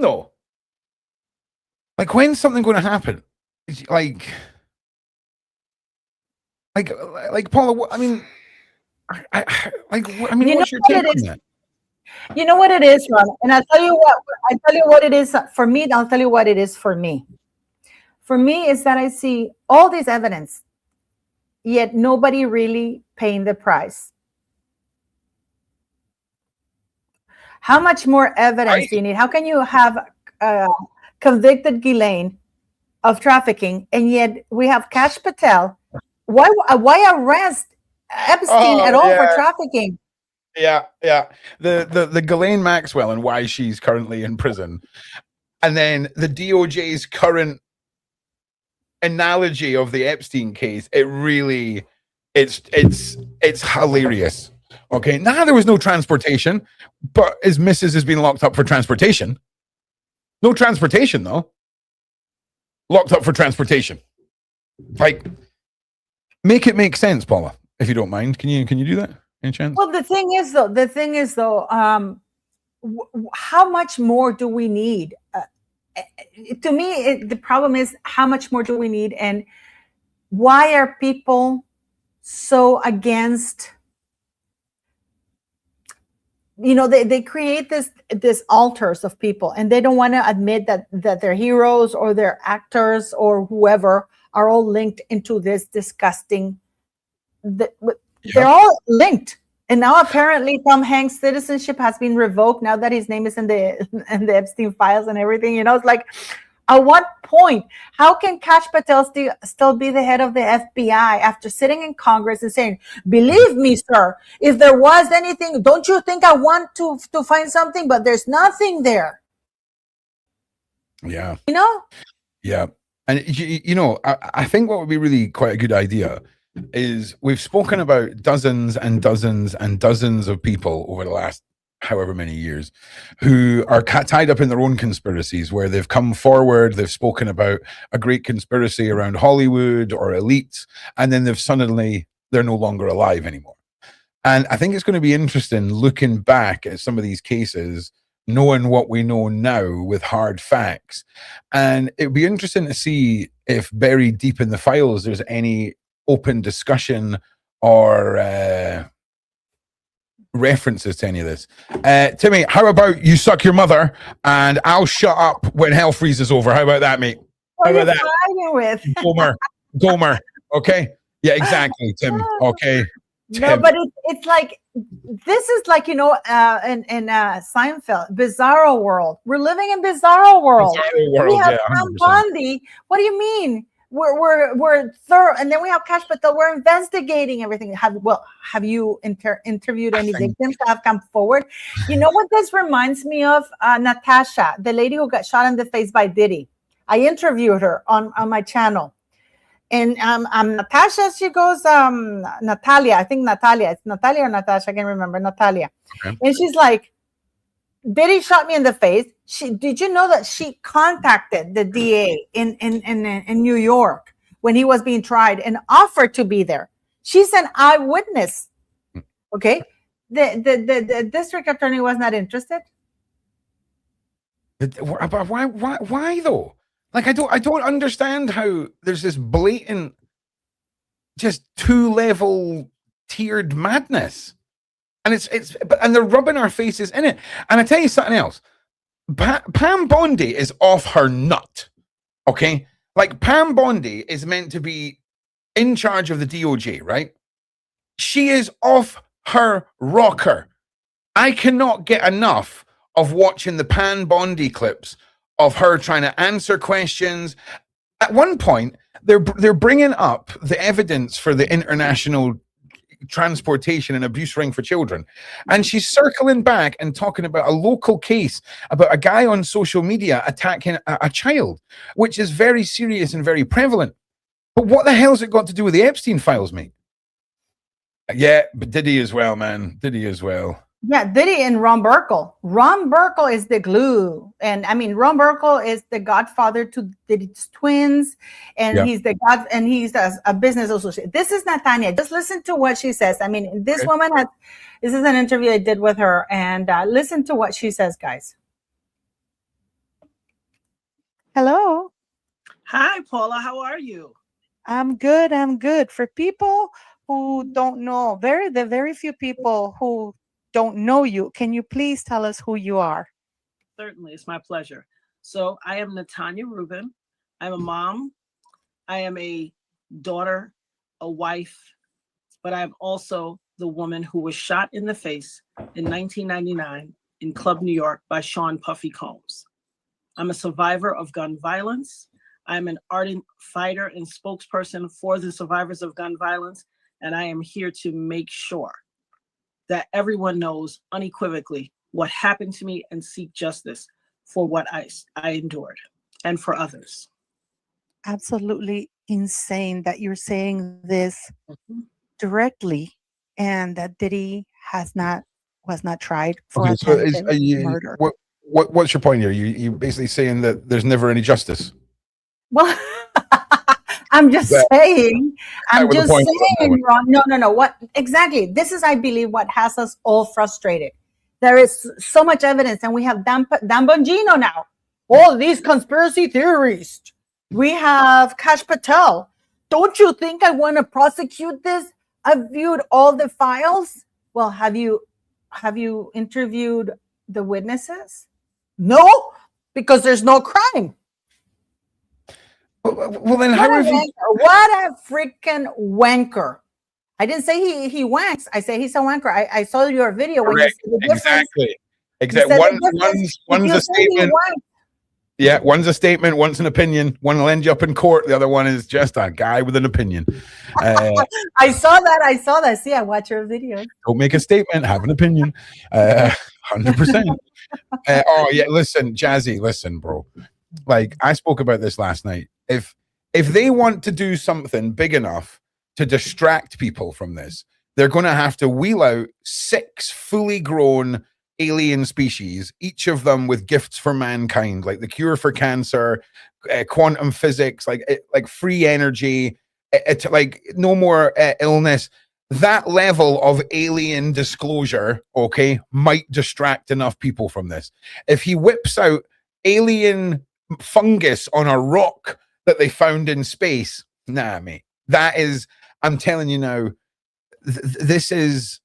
though? Like, when's something going to happen? Like, Paula, I mean... what's your take on that? You know what it is, Ron, and I'll tell you what it is for me. I'll tell you what it is for me. For me, is that I see all this evidence, yet nobody really paying the price. How much more evidence do you need? How can you have convicted Ghislaine of trafficking, and yet we have Kash Patel? Why arrest Epstein at all for trafficking? Yeah. The Ghislaine Maxwell and why she's currently in prison, and then the DOJ's current analogy of the Epstein case. It's hilarious. Okay, now there was no transportation, but his missus has been locked up for transportation. No transportation though. Locked up for transportation. Like, make it make sense, Paula. If you don't mind, can you do that? Any chance? Well, the thing is though, how much more do we need? To me, the problem is how much more do we need, and why are people so against? They create this altars of people, and they don't want to admit that their heroes or their actors or whoever are all linked into this disgusting. They're all linked, and now apparently Tom Hanks' citizenship has been revoked now that his name is in the Epstein files and everything. It's like, at what point? How can Kash Patel still be the head of the FBI after sitting in Congress and saying, "Believe me, sir, if there was anything, don't you think I want to find something, but there's nothing there." Yeah. Yeah. And I think what would be really quite a good idea is, we've spoken about dozens and dozens and dozens of people over the last however many years who are tied up in their own conspiracies, where they've come forward, they've spoken about a great conspiracy around Hollywood or elites, and then they're no longer alive anymore. And I think it's going to be interesting looking back at some of these cases, knowing what we know now with hard facts. And it'd be interesting to see if buried deep in the files there's any open discussion or references to any of this. Timmy, how about you suck your mother and I'll shut up when hell freezes over? How about that, mate? How about that? With? Gomer. Okay. Yeah, exactly, Tim. Okay. Tim. No, but it's like, this is like, in Seinfeld, Bizarro World. We're living in Bizarro World. We have Pam Bondi. What do you mean? We're thorough, and then we have Cash Patel. We're investigating everything. Have you interviewed any victims that have come forward? You know what this reminds me of? Natasha, the lady who got shot in the face by Diddy. I interviewed her on my channel, and Natasha. She goes, Natalia. I think Natalia. It's Natalia or Natasha. I can't remember. Natalia, okay. And she's like, Diddy shot me in the face. Did you know that she contacted the DA in New York when he was being tried and offered to be there? She's an eyewitness. Okay, the district attorney was not interested. Why though? Like I don't understand how there's this blatant, just 2-level tiered madness. And and they're rubbing our faces in it. And I tell you something else. Pam Bondi is off her nut. Okay? Like Pam Bondi is meant to be in charge of the DOJ, right? She is off her rocker. I cannot get enough of watching the Pam Bondi clips of her trying to answer questions. At one point, they're bringing up the evidence for the international transportation and abuse ring for children, and she's circling back and talking about a local case about a guy on social media attacking a child, which is very serious and very prevalent. But what the hell's it got to do with the Epstein files, mate? Yeah, but Diddy as well, man. Diddy as well. Yeah, Diddy and Ron Burkle. Ron Burkle is the glue. And I mean, Ron Burkle is the godfather to Diddy's twins. And he's he's a business associate. This is Natania. Just listen to what she says. I mean, this woman this is an interview I did with her. And listen to what she says, guys. Hello. Hi, Paula. How are you? I'm good. I'm good. For people who don't know, the very few people who don't know you, can you please tell us who you are? Certainly, it's my pleasure. So I am Natanya Rubin. I'm a mom. I am a daughter, a wife, but I'm also the woman who was shot in the face in 1999 in Club New York by Sean Puffy Combs. I'm a survivor of gun violence. I'm an ardent fighter and spokesperson for the survivors of gun violence, and I am here to make sure that everyone knows unequivocally what happened to me and seek justice for what I endured and for others. Absolutely insane that you're saying this directly, and that Diddy was not tried for murder. What's your point here? You basically saying that there's never any justice? Well, I'm just saying, Ron. No. What exactly? This is, I believe, what has us all frustrated. There is so much evidence, and we have Dan Bongino now. All these conspiracy theories. We have Cash Patel. Don't you think I want to prosecute this? I've viewed all the files. Well, have you interviewed the witnesses? No, because there's no crime. Well, then what a freaking wanker. I didn't say he wanks. I say he's a wanker. I saw your video. When you said the difference. Exactly. One's a statement. Yeah, one's a statement, one's an opinion. One will end you up in court. The other one is just a guy with an opinion. I saw that. See, I watch your video. Don't make a statement, have an opinion. 100%. Oh, yeah, listen, Jazzy, listen, bro. Like, I spoke about this last night. If they want to do something big enough to distract people from this, they're going to have to wheel out 6 fully grown alien species, each of them with gifts for mankind, like the cure for cancer, quantum physics, like free energy, like no more illness. That level of alien disclosure, okay, might distract enough people from this. If he whips out alien fungus on a rock that they found in space, nah, mate. That is, I'm telling you now, this is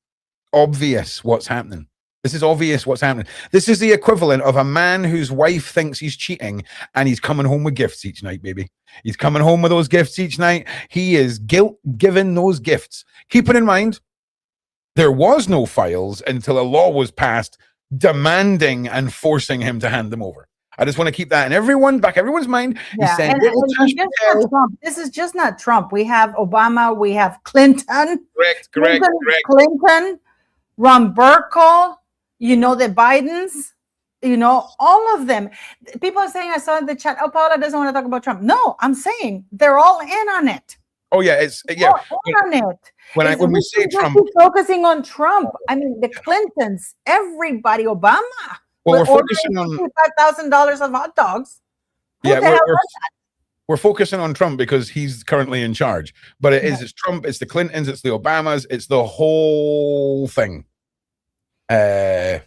obvious what's happening. This is obvious what's happening. This is the equivalent of a man whose wife thinks he's cheating and he's coming home with gifts each night, baby. He's coming home with those gifts each night. He is guilt-given those gifts. Keep it in mind, there was no files until a law was passed demanding and forcing him to hand them over. I just want to keep that in everyone's mind. Yeah, Saying, this is just not Trump. We have Obama, we have Clinton. Correct. Clinton, Ron Burkle, you know, the Bidens, you know, all of them. People are saying, I saw in the chat, oh, Paula doesn't want to talk about Trump. No, I'm saying they're all in on it. Oh yeah, when we say Trump, focusing on Trump. I mean, the Clintons, everybody, Obama. Well, we're focusing on $5,000 of hot dogs. We're focusing on Trump because he's currently in charge. But it's Trump, it's the Clintons, it's the Obamas, it's the whole thing. It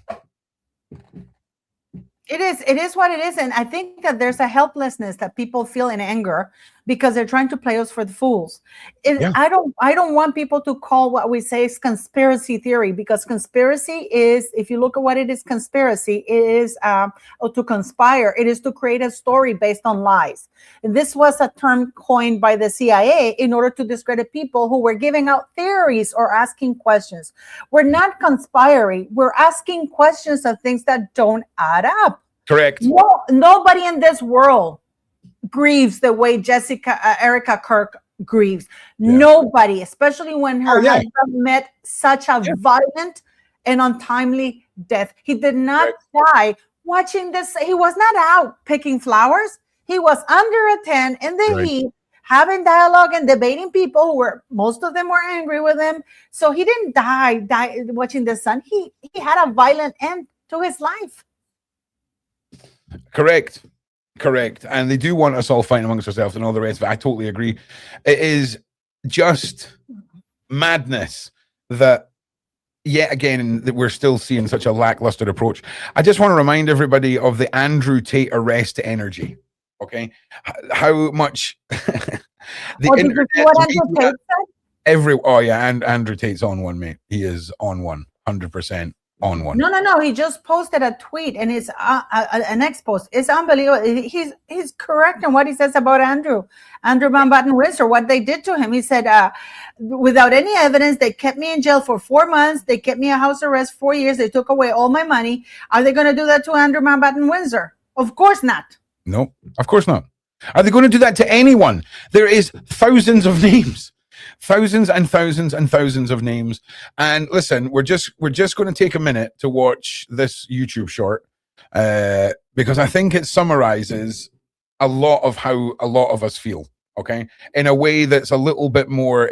is what it is. And I think that there's a helplessness that people feel in anger because they're trying to play us for the fools. I don't want people to call what we say is conspiracy theory, because conspiracy is, if you look at what it is, conspiracy is to conspire. It is to create a story based on lies. And this was a term coined by the CIA in order to discredit people who were giving out theories or asking questions. We're not conspiring. We're asking questions of things that don't add up. Correct. Nobody in this world grieves the way Erika Kirk grieves. Yeah. Nobody, especially when her husband met such a violent and untimely death. He did not die watching this. He was not out picking flowers. He was under a tent in the heat, having dialogue and debating people who were, most of them were angry with him. So he didn't die watching the sun. He had a violent end to his life. Correct. And they do want us all fighting amongst ourselves and all the rest of it. I totally agree. It is just madness that yet again that we're still seeing such a lackluster approach. I just want to remind everybody of the Andrew Tate arrest energy. Okay, how much the internet, and Andrew Tate's on one, mate. He is on 100%. On one. No. He just posted a tweet, and it's an ex-post. It's unbelievable. He's correct in what he says about Andrew Mountbatten Windsor, what they did to him. He said, without any evidence, they kept me in jail for 4 months. They kept me a house arrest 4 years. They took away all my money. Are they going to do that to Andrew Mountbatten Windsor? Of course not. No, of course not. Are they going to do that to anyone? There is thousands of names. Thousands and thousands and thousands of names. And listen, we're just going to take a minute to watch this YouTube short because I think it summarizes a lot of how a lot of us feel, okay? In a way that's a little bit more,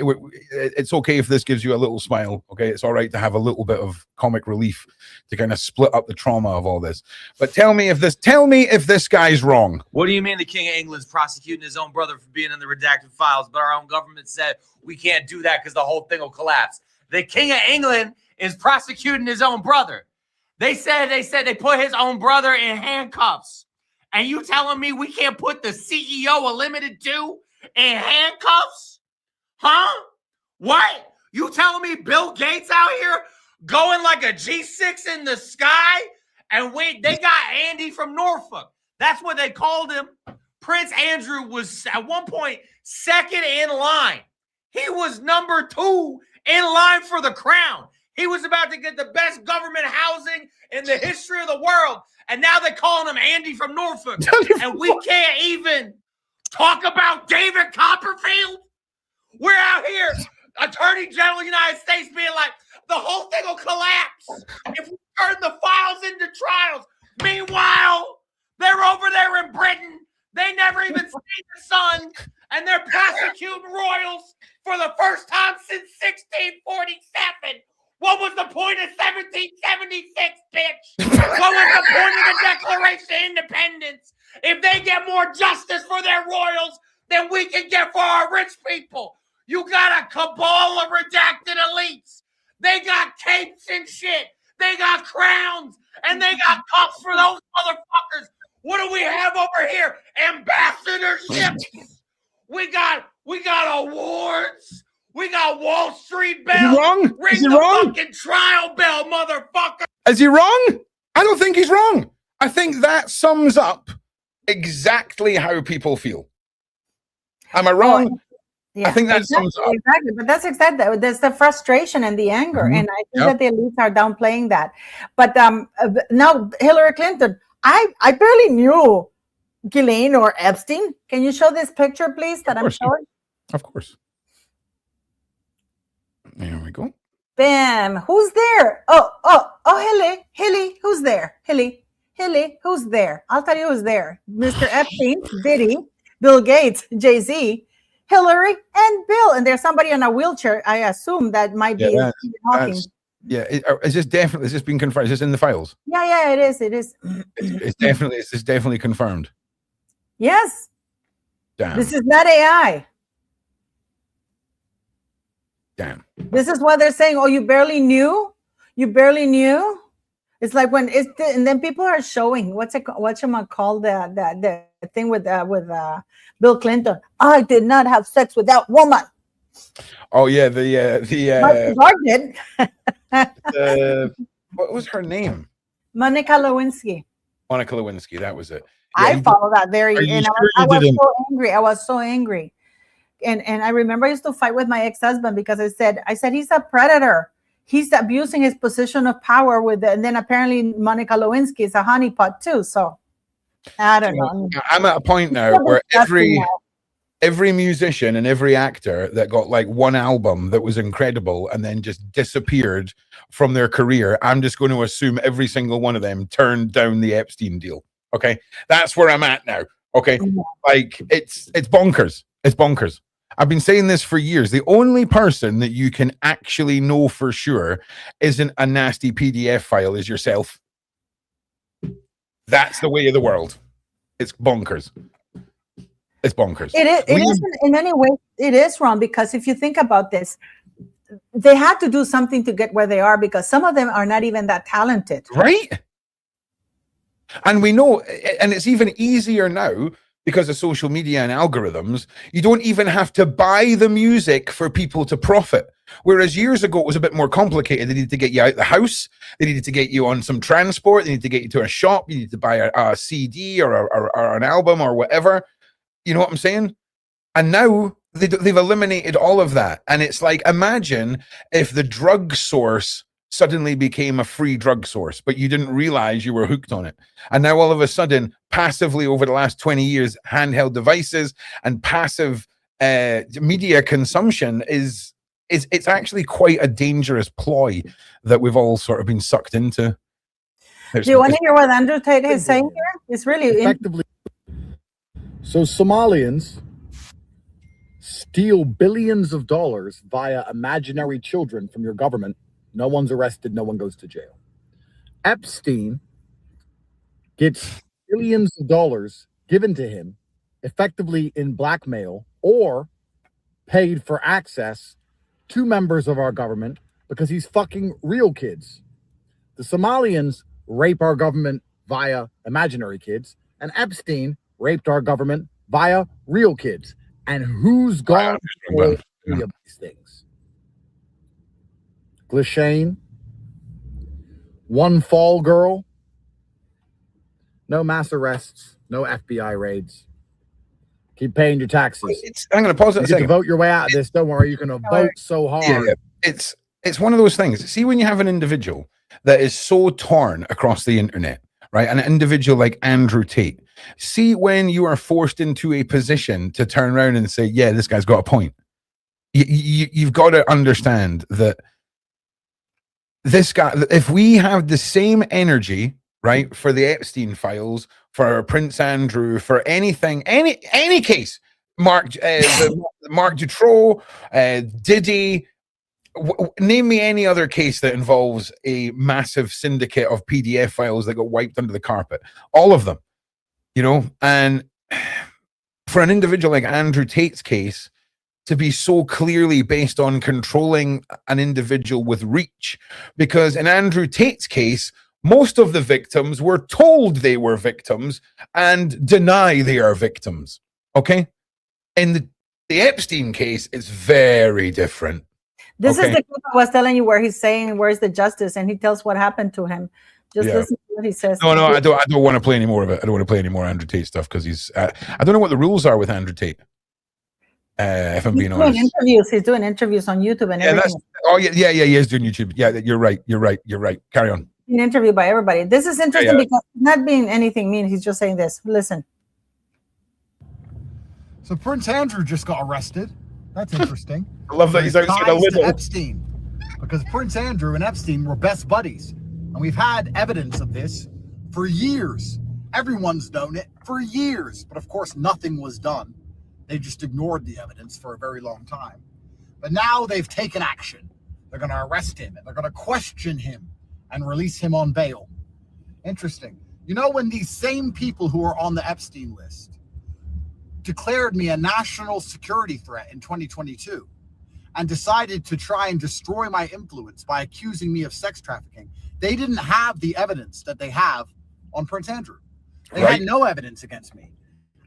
it's okay if this gives you a little smile, okay? It's all right to have a little bit of comic relief to kind of split up the trauma of all this. But tell me if this guy's wrong. What do you mean the King of England's prosecuting his own brother for being in the redacted files, but our own government said we can't do that because the whole thing will collapse? The King of England is prosecuting his own brother. They said they put his own brother in handcuffs. And you telling me we can't put the CEO of Limited 2 in handcuffs? Huh? What? You telling me Bill Gates out here going like a G6 in the sky? And they got Andy from Norfolk. That's what they called him. Prince Andrew was at one point second in line. He was number 2 in line for the crown. He was about to get the best government housing in the history of the world. And now they're calling him Andy from Norfolk. And we can't even talk about David Copperfield. We're out here, Attorney General of the United States, being like, the whole thing will collapse if we turn the files into trials. Meanwhile, they're over there in Britain. They never even see the sun. And they're prosecuting royals for the first time since 1647. What was the point of 1776, bitch? What was the point of the Declaration of Independence? If they get more justice for their royals than we can get for our rich people. You got a cabal of redacted elites. They got capes and shit. They got crowns. And they got cups for those motherfuckers. What do we have over here? Ambassadorships. We got awards. We got Wall Street Is he Bell. wrong? Ring Is he the wrong? fucking trial bell, motherfucker. Is he wrong? I don't think he's wrong. I think that sums up exactly how people feel. Am I wrong? Yeah, I think that exactly, sums up. exactly. But that's exactly that's the frustration and the anger, Mhm. and I think Yep. that the elites are downplaying that. But now Hillary Clinton, I barely knew Ghislaine or Epstein. Can you show this picture, please? That I'm course. showing. Of course. There we go. Bam! Who's there? Oh, Hilly, who's there? Hilly, who's there? I'll tell you who's there. Mr. Epstein, Diddy, Bill Gates, Jay-Z, Hillary, and Bill. And there's somebody in a wheelchair. I assume that might be Yeah, Stephen Hawking. Is this definitely? Is this been confirmed? Is this in the files? Yeah, it is. It is. It's definitely. Is this definitely confirmed? Yes. Damn. This is not AI. Damn. This is what they're saying. Oh, you barely knew? You barely knew? It's like when it's and then people are showing what you might call the thing with Bill Clinton. I did not have sex with that woman. Oh yeah, Mark did. What was her name? Monica Lewinsky. Monica Lewinsky. That was it. I follow that Are you and sure I you was didn't? so angry. I was so angry. And I remember I used to fight with my ex-husband because I said he's a predator. He's abusing his position of power and then apparently Monica Lewinsky is a honeypot too. So I don't know. I'm at a point now where every musician and every actor that got like one album that was incredible and then just disappeared from their career, I'm just going to assume every single one of them turned down the Epstein deal. Okay, that's where I'm at now. Okay, like it's bonkers. It's bonkers. I've been saying this for years. The only person that you can actually know for sure isn't a nasty PDF file is yourself. That's the way of the world. It's bonkers. It's bonkers. It is in many ways. It is wrong because if you think about this, they had to do something to get where they are because some of them are not even that talented. Right? And we know, and it's even easier now because of social media and algorithms. You don't even have to buy the music for people to profit. Whereas years ago, it was a bit more complicated. They needed to get you out the house. They needed to get you on some transport. They needed to get you to a shop. You needed to buy a CD or an album or whatever. You know what I'm saying? And now they've eliminated all of that. And it's like, imagine if the drug source suddenly became a free drug source, but you didn't realize you were hooked on it. And now all of a sudden, passively over the last 20 years, handheld devices and passive media consumption it's actually quite a dangerous ploy that we've all sort of been sucked into. Do you want to hear what Andrew Tate is saying here? It's really effectively. So Somalians steal billions of dollars via imaginary children from your government. No one's arrested. No one goes to jail. Epstein gets billions of dollars given to him effectively in blackmail or paid for access to members of our government because he's fucking real kids. The Somalians rape our government via imaginary kids, and Epstein raped our government via real kids. And who's gone for any of these things? Ghislaine, one fall girl, no mass arrests, no FBI raids. Keep paying your taxes. I'm going to pause it a second. You get to vote your way out of this. Don't worry, you're going to vote so hard. Yeah. It's one of those things. See, when you have an individual that is so torn across the internet, right? An individual like Andrew Tate. See, when you are forced into a position to turn around and say, yeah, this guy's got a point. You've got to understand that this guy, if we have the same energy, right, for the Epstein files, for Prince Andrew, for anything, any case, Mark Dutroux, Diddy, name me any other case that involves a massive syndicate of PDF files that got wiped under the carpet. All of them, you know. And for an individual like Andrew Tate's case to be so clearly based on controlling an individual with reach, because in Andrew Tate's case, most of the victims were told they were victims and deny they are victims. Okay. In The Epstein case is very different. This Okay. is the clip I was telling you where he's saying, "Where's the justice?" and he tells what happened to him. Just Yeah. listen to what he says. No, I don't want to play any more of it. I don't want to play any more Andrew Tate stuff because he's. I don't know what the rules are with Andrew Tate. If I'm being honest. He's doing interviews on YouTube and Yeah, everything. he is doing YouTube. Yeah, you're right. Carry on. An interview by everybody. This is interesting because he's not being anything mean. He's just saying this. Listen. So Prince Andrew just got arrested. That's interesting. I love that he's outside a Ties to little. Epstein, because Prince Andrew and Epstein were best buddies, and we've had evidence of this for years. Everyone's known it for years, but of course nothing was done. They just ignored the evidence for a very long time. But now they've taken action. They're going to arrest him, and they're going to question him and release him on bail. Interesting. You know, when these same people who are on the Epstein list declared me a national security threat in 2022 and decided to try and destroy my influence by accusing me of sex trafficking, they didn't have the evidence that they have on Prince Andrew. They had no evidence against me.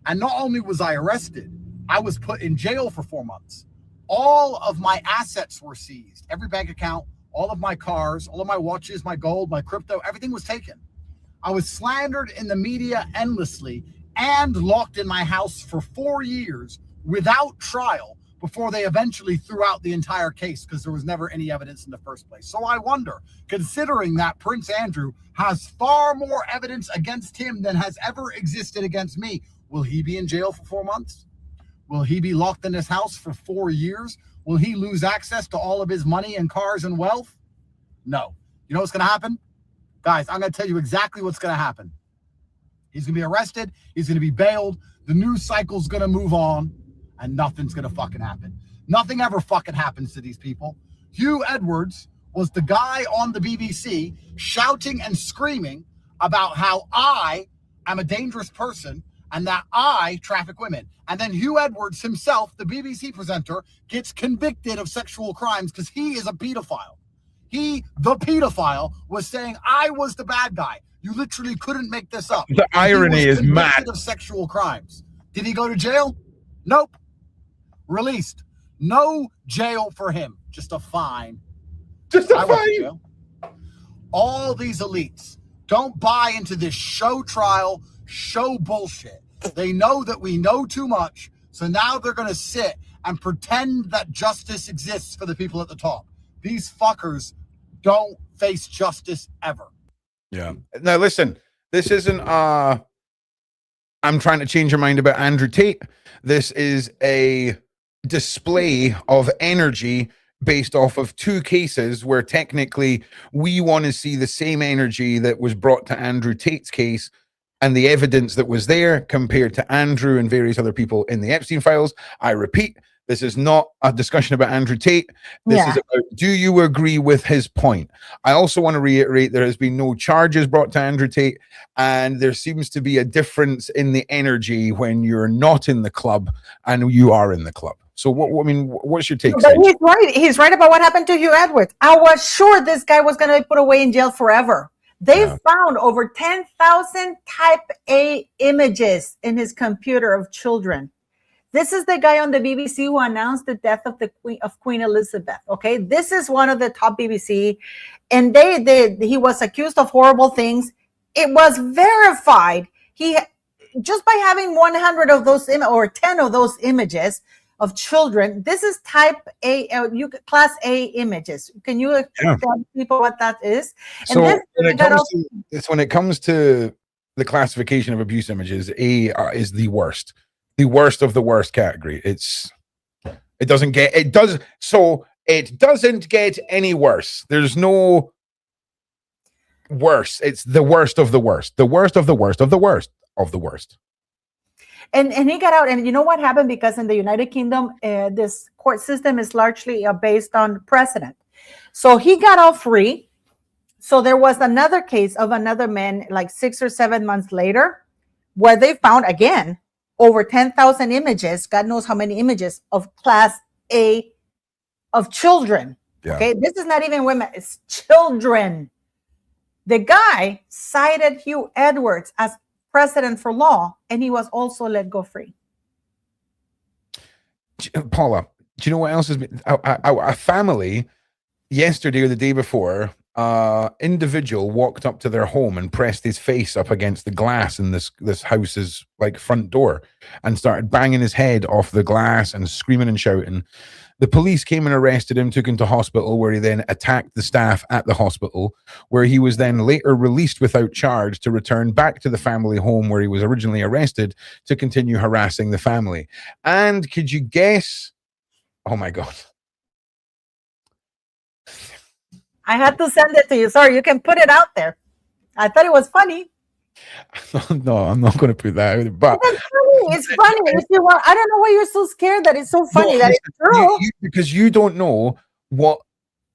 And not only was I arrested, I was put in jail for 4 months. All of my assets were seized. Every bank account, all of my cars, all of my watches, my gold, my crypto, everything was taken. I was slandered in the media endlessly and locked in my house for 4 years without trial before they eventually threw out the entire case because there was never any evidence in the first place. So I wonder, considering that Prince Andrew has far more evidence against him than has ever existed against me, will he be in jail for 4 months? Will he be locked in his house for 4 years? Will he lose access to all of his money and cars and wealth? No. You know what's going to happen? Guys, I'm going to tell you exactly what's going to happen. He's going to be arrested. He's going to be bailed. The news cycle's going to move on, and nothing's going to fucking happen. Nothing ever fucking happens to these people. Hugh Edwards was the guy on the BBC shouting and screaming about how I am a dangerous person and that I traffic women. And then Hugh Edwards himself, the BBC presenter, gets convicted of sexual crimes because he is a pedophile. He, the pedophile, was saying I was the bad guy. You literally couldn't make this up. The irony is mad. Convicted of sexual crimes. Did he go to jail? Nope. Released. No jail for him. Just a fine. Just a fine. All these elites don't buy into this show trial, show bullshit. They know that we know too much, so now they're going to sit and pretend that justice exists for the people at the top. These fuckers don't face justice ever. Yeah. Now listen, this isn't I'm trying to change your mind about Andrew Tate. This is a display of energy based off of two cases where technically we want to see the same energy that was brought to Andrew Tate's case and the evidence that was there compared to Andrew and various other people in the Epstein files. I repeat, this is not a discussion about Andrew Tate. This is about, do you agree with his point? I also want to reiterate there has been no charges brought to Andrew Tate, and there seems to be a difference in the energy when you're not in the club and you are in the club. So what's your take? But he's right. He's right about what happened to Hugh Edwards. I was sure this guy was going to be put away in jail forever. They found over 10,000 type A images in his computer of children. This is the guy on the BBC who announced the death of the Queen Elizabeth. Okay, this is one of the top BBC, and he was accused of horrible things. It was verified. He just by having 100 of those or 10 of those images of children. This is type A, class A images. Can you tell people what that is? And so this, when it comes to the classification of abuse images, A is the worst of the worst category. It doesn't get any worse. There's no worse. It's the worst of the worst. The worst of the worst of the worst of the worst. And he got out, and you know what happened? Because in the United Kingdom, this court system is largely based on precedent. So he got off free. So there was another case of another man, like 6 or 7 months later, where they found again over 10,000 images, God knows how many images of class A of children. Yeah. Okay, this is not even women, it's children. The guy cited Hugh Edwards as precedent for law, and he was also let go free. Paula, do you know what else has been? A family yesterday or the day before, individual walked up to their home and pressed his face up against the glass in this house's like front door and started banging his head off the glass and screaming and shouting. The police came and arrested him, took him to hospital, where he then attacked the staff at the hospital, where he was then later released without charge to return back to the family home where he was originally arrested to continue harassing the family. And could you guess? Oh my God. I had to send it to you. Sorry, you can put it out there. I thought it was funny. No, I'm not going to put that out. But it's funny. It's funny. If you want, I don't know why you're so scared that it's so funny that it's true. Because you don't know what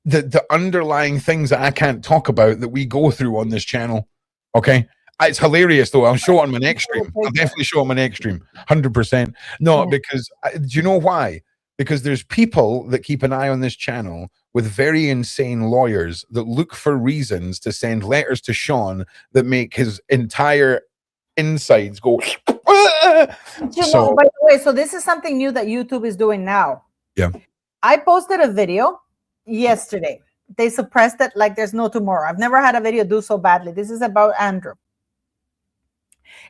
the underlying things that I can't talk about that we go through on this channel. Okay. It's hilarious though. I'll show it on my next stream. I'll definitely show it on my next stream. 100%. No, because do you know why? Because there's people that keep an eye on this channel with very insane lawyers that look for reasons to send letters to Shaun that make his entire insides go. By the way, so this is something new that YouTube is doing now. Yeah. I posted a video yesterday. They suppressed it like there's no tomorrow. I've never had a video do so badly. This is about Andrew.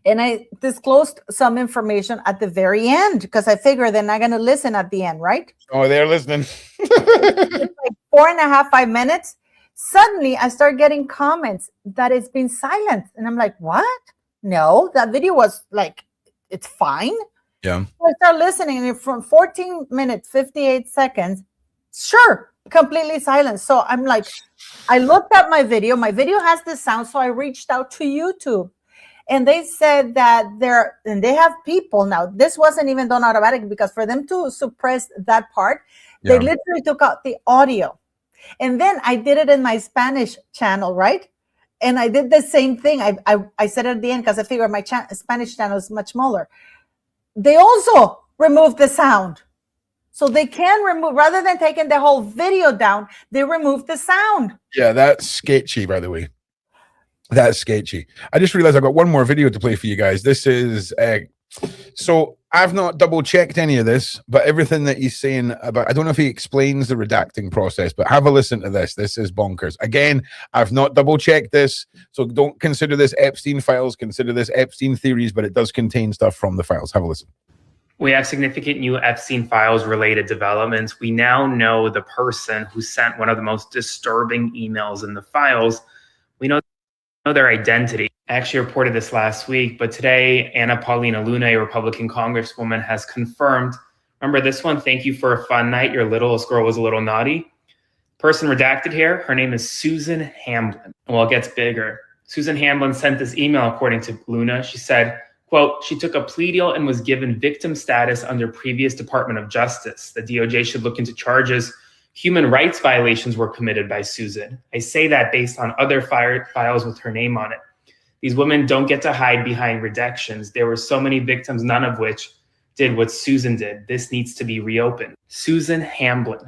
And I disclosed some information at the very end because I figure they're not going to listen at the end, right? Oh, they're listening. It's like 4.5, 5 minutes. Suddenly, I start getting comments that it's been silent. And I'm like, what? No, that video was like, it's fine. Yeah. So I start listening and from 14 minutes, 58 seconds, sure, completely silent. So I'm like, I looked at my video. My video has the sound. So I reached out to YouTube. And they said that they have people now. This wasn't even done automatically because for them to suppress that part, they literally took out the audio. And then I did it in my Spanish channel, right? And I did the same thing. I said it at the end because I figured my Spanish channel is much smaller. They also removed the sound. So they can remove, rather than taking the whole video down, they removed the sound. Yeah, that's sketchy, by the way. That's sketchy. I just realized I've got one more video to play for you guys. This is so I've not double checked any of this, but everything that he's saying about, I don't know if he explains the redacting process, but have a listen to this. This is bonkers. Again, I've not double checked this, so don't consider this Epstein files, consider this Epstein theories, but it does contain stuff from the files. Have a listen. We have significant new Epstein files related developments. We now know the person who sent one of the most disturbing emails in the files. We know their identity. I actually reported this last week, but today Anna Paulina Luna, a Republican congresswoman, has confirmed. Remember this one? Thank you for a fun night. Your littlest girl was a little naughty. Person redacted here, her name is Susan Hamblin. Well, it gets bigger. Susan Hamblin sent this email according to Luna. She said, quote, she took a plea deal and was given victim status under previous Department of Justice. The DOJ should look into charges. Human rights violations were committed by Susan. I say that based on other files with her name on it. These women don't get to hide behind redactions. There were so many victims, none of which did what Susan did. This needs to be reopened. Susan Hamblin.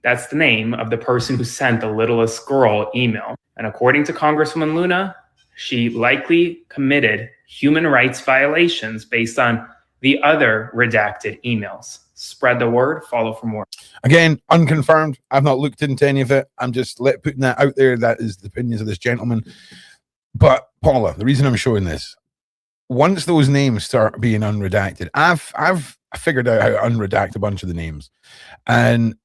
That's the name of the person who sent the littlest girl email. And according to Congresswoman Luna, she likely committed human rights violations based on the other redacted emails. Spread the word, follow for more. Again, unconfirmed. I've not looked into any of it. I'm just putting that out there. That is the opinions of this gentleman. But Paula, the reason I'm showing this, once those names start being unredacted, I've figured out how to unredact a bunch of the names. And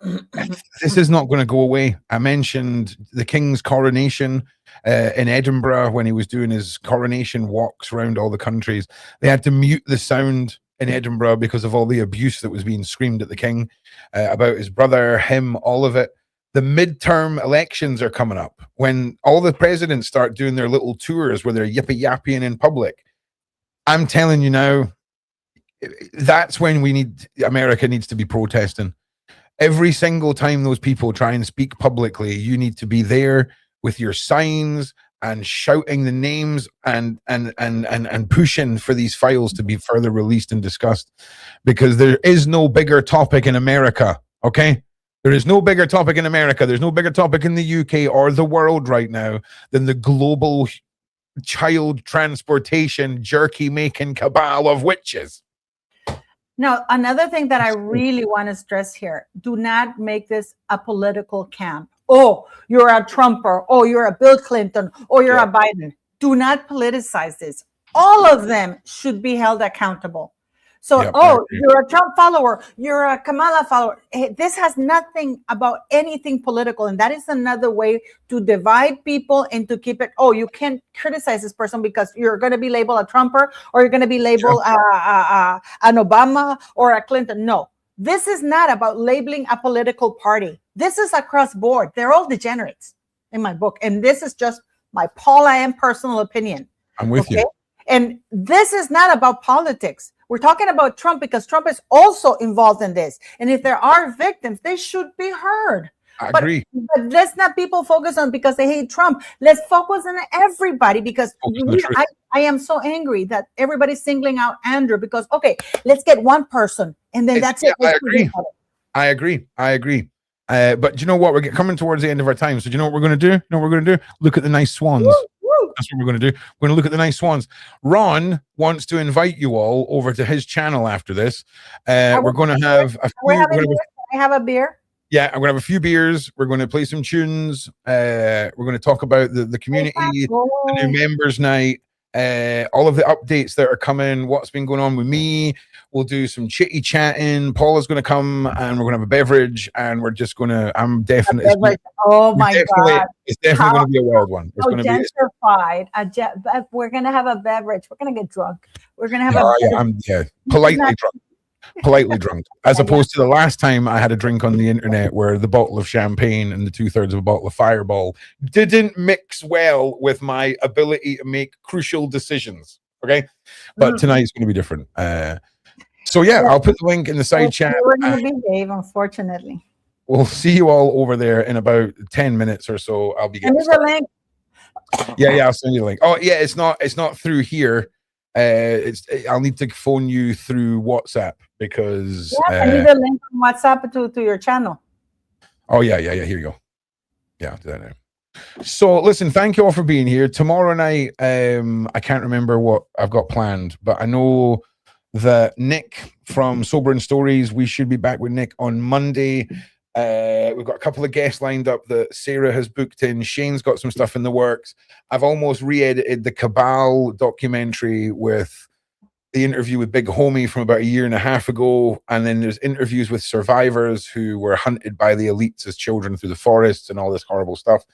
this is not going to go away. I mentioned the King's coronation in Edinburgh when he was doing his coronation walks around all the countries. They had to mute the sound in Edinburgh because of all the abuse that was being screamed at the King about his brother, him, all of it. The midterm elections are coming up when all the presidents start doing their little tours where they're yippee-yapping in public. I'm telling you now, that's when America needs to be protesting. Every single time those people try and speak publicly, you need to be there with your signs and shouting the names and pushing for these files to be further released and discussed, because there is no bigger topic in America. Okay, there is no bigger topic in America. There's no bigger topic in the UK or the world right now than the global child transportation jerky making cabal of witches. Now, another thing that I really want to stress here, do not make this a political camp. Oh, you're a Trumper. Oh, you're a Bill Clinton. Oh, you're a Biden. Do not politicize this. All of them should be held accountable. So, you're a Trump follower, you're a Kamala follower. This has nothing about anything political. And that is another way to divide people and to keep it. Oh, you can't criticize this person because you're going to be labeled a Trumper or you're going to be labeled an Obama or a Clinton. No, this is not about labeling a political party. This is across board. They're all degenerates in my book. And this is just my PaulaM personal opinion. I'm with you. And this is not about politics. We're talking about Trump because Trump is also involved in this. And if there are victims, they should be heard. I agree. But let's not people focus on because they hate Trump. Let's focus on everybody because I am so angry that everybody's singling out Andrew because, okay, let's get one person and then that's it. I agree. But you know what? We're coming towards the end of our time. So do you know what we're going to do? Look at the nice swans. That's what we're going to do. We're going to look at the nice swans. Ron wants to invite you all over to his channel after this. We're going to have a few. I have a beer. Yeah, I'm going to have a few beers. We're going to play some tunes. We're going to talk about the community, the new members night, all of the updates that are coming, what's been going on with me. We'll do some chitty chatting. Paula's going to come and we're going to have a beverage and we're just going to, I'm definitely. Oh my God. It's definitely going to be a wild one. It's going to gentrified. We're going to have a beverage. We're going to get drunk. We're going to have politely drunk, as opposed to the last time I had a drink on the internet where the bottle of champagne and the 2/3 of a bottle of Fireball didn't mix well with my ability to make crucial decisions. Okay, but tonight's going to be different. So yeah, I'll put the link in the side chat. We're going to behave, unfortunately. We'll see you all over there in about 10 minutes or so. I'll be getting the link. Yeah, I'll send you the link. Oh yeah, it's not through here. I'll need to phone you through WhatsApp because I need a link from WhatsApp to your channel. Oh yeah. Here you go. Yeah, I'll do that now. So listen, thank you all for being here. Tomorrow night, I can't remember what I've got planned, but I know that Nick from Sobering Stories, we should be back with Nick on Monday. We've got a couple of guests lined up that Sarah has booked in. Shane's got some stuff in the works. I've almost re-edited the Cabal documentary with the interview with Big Homie from about 1.5 years ago. And then there's interviews with survivors who were hunted by the elites as children through the forests and all this horrible stuff.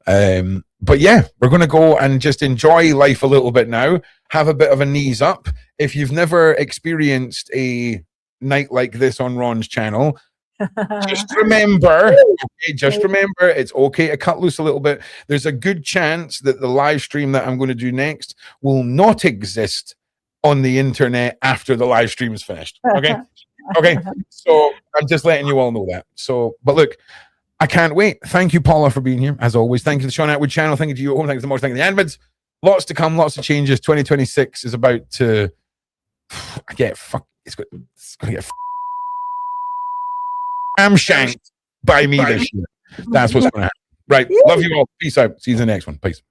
But yeah, we're going to go and just enjoy life a little bit now. Have a bit of a knees up. If you've never experienced a night like this on Ron's channel, just remember, it's okay to cut loose a little bit. There's a good chance that the live stream that I'm going to do next will not exist on the internet after the live stream is finished. Okay. So I'm just letting you all know that. So, but look, I can't wait. Thank you, Paula, for being here as always. Thank you to the Shaun Attwood channel. Thank you to you all. Thank you to the most. Thank you to the admins. Lots to come. Lots of changes. 2026 is about to it's going to get shanked by me this year. That's what's going to happen. Right. Love you all. Peace out. See you in the next one. Peace.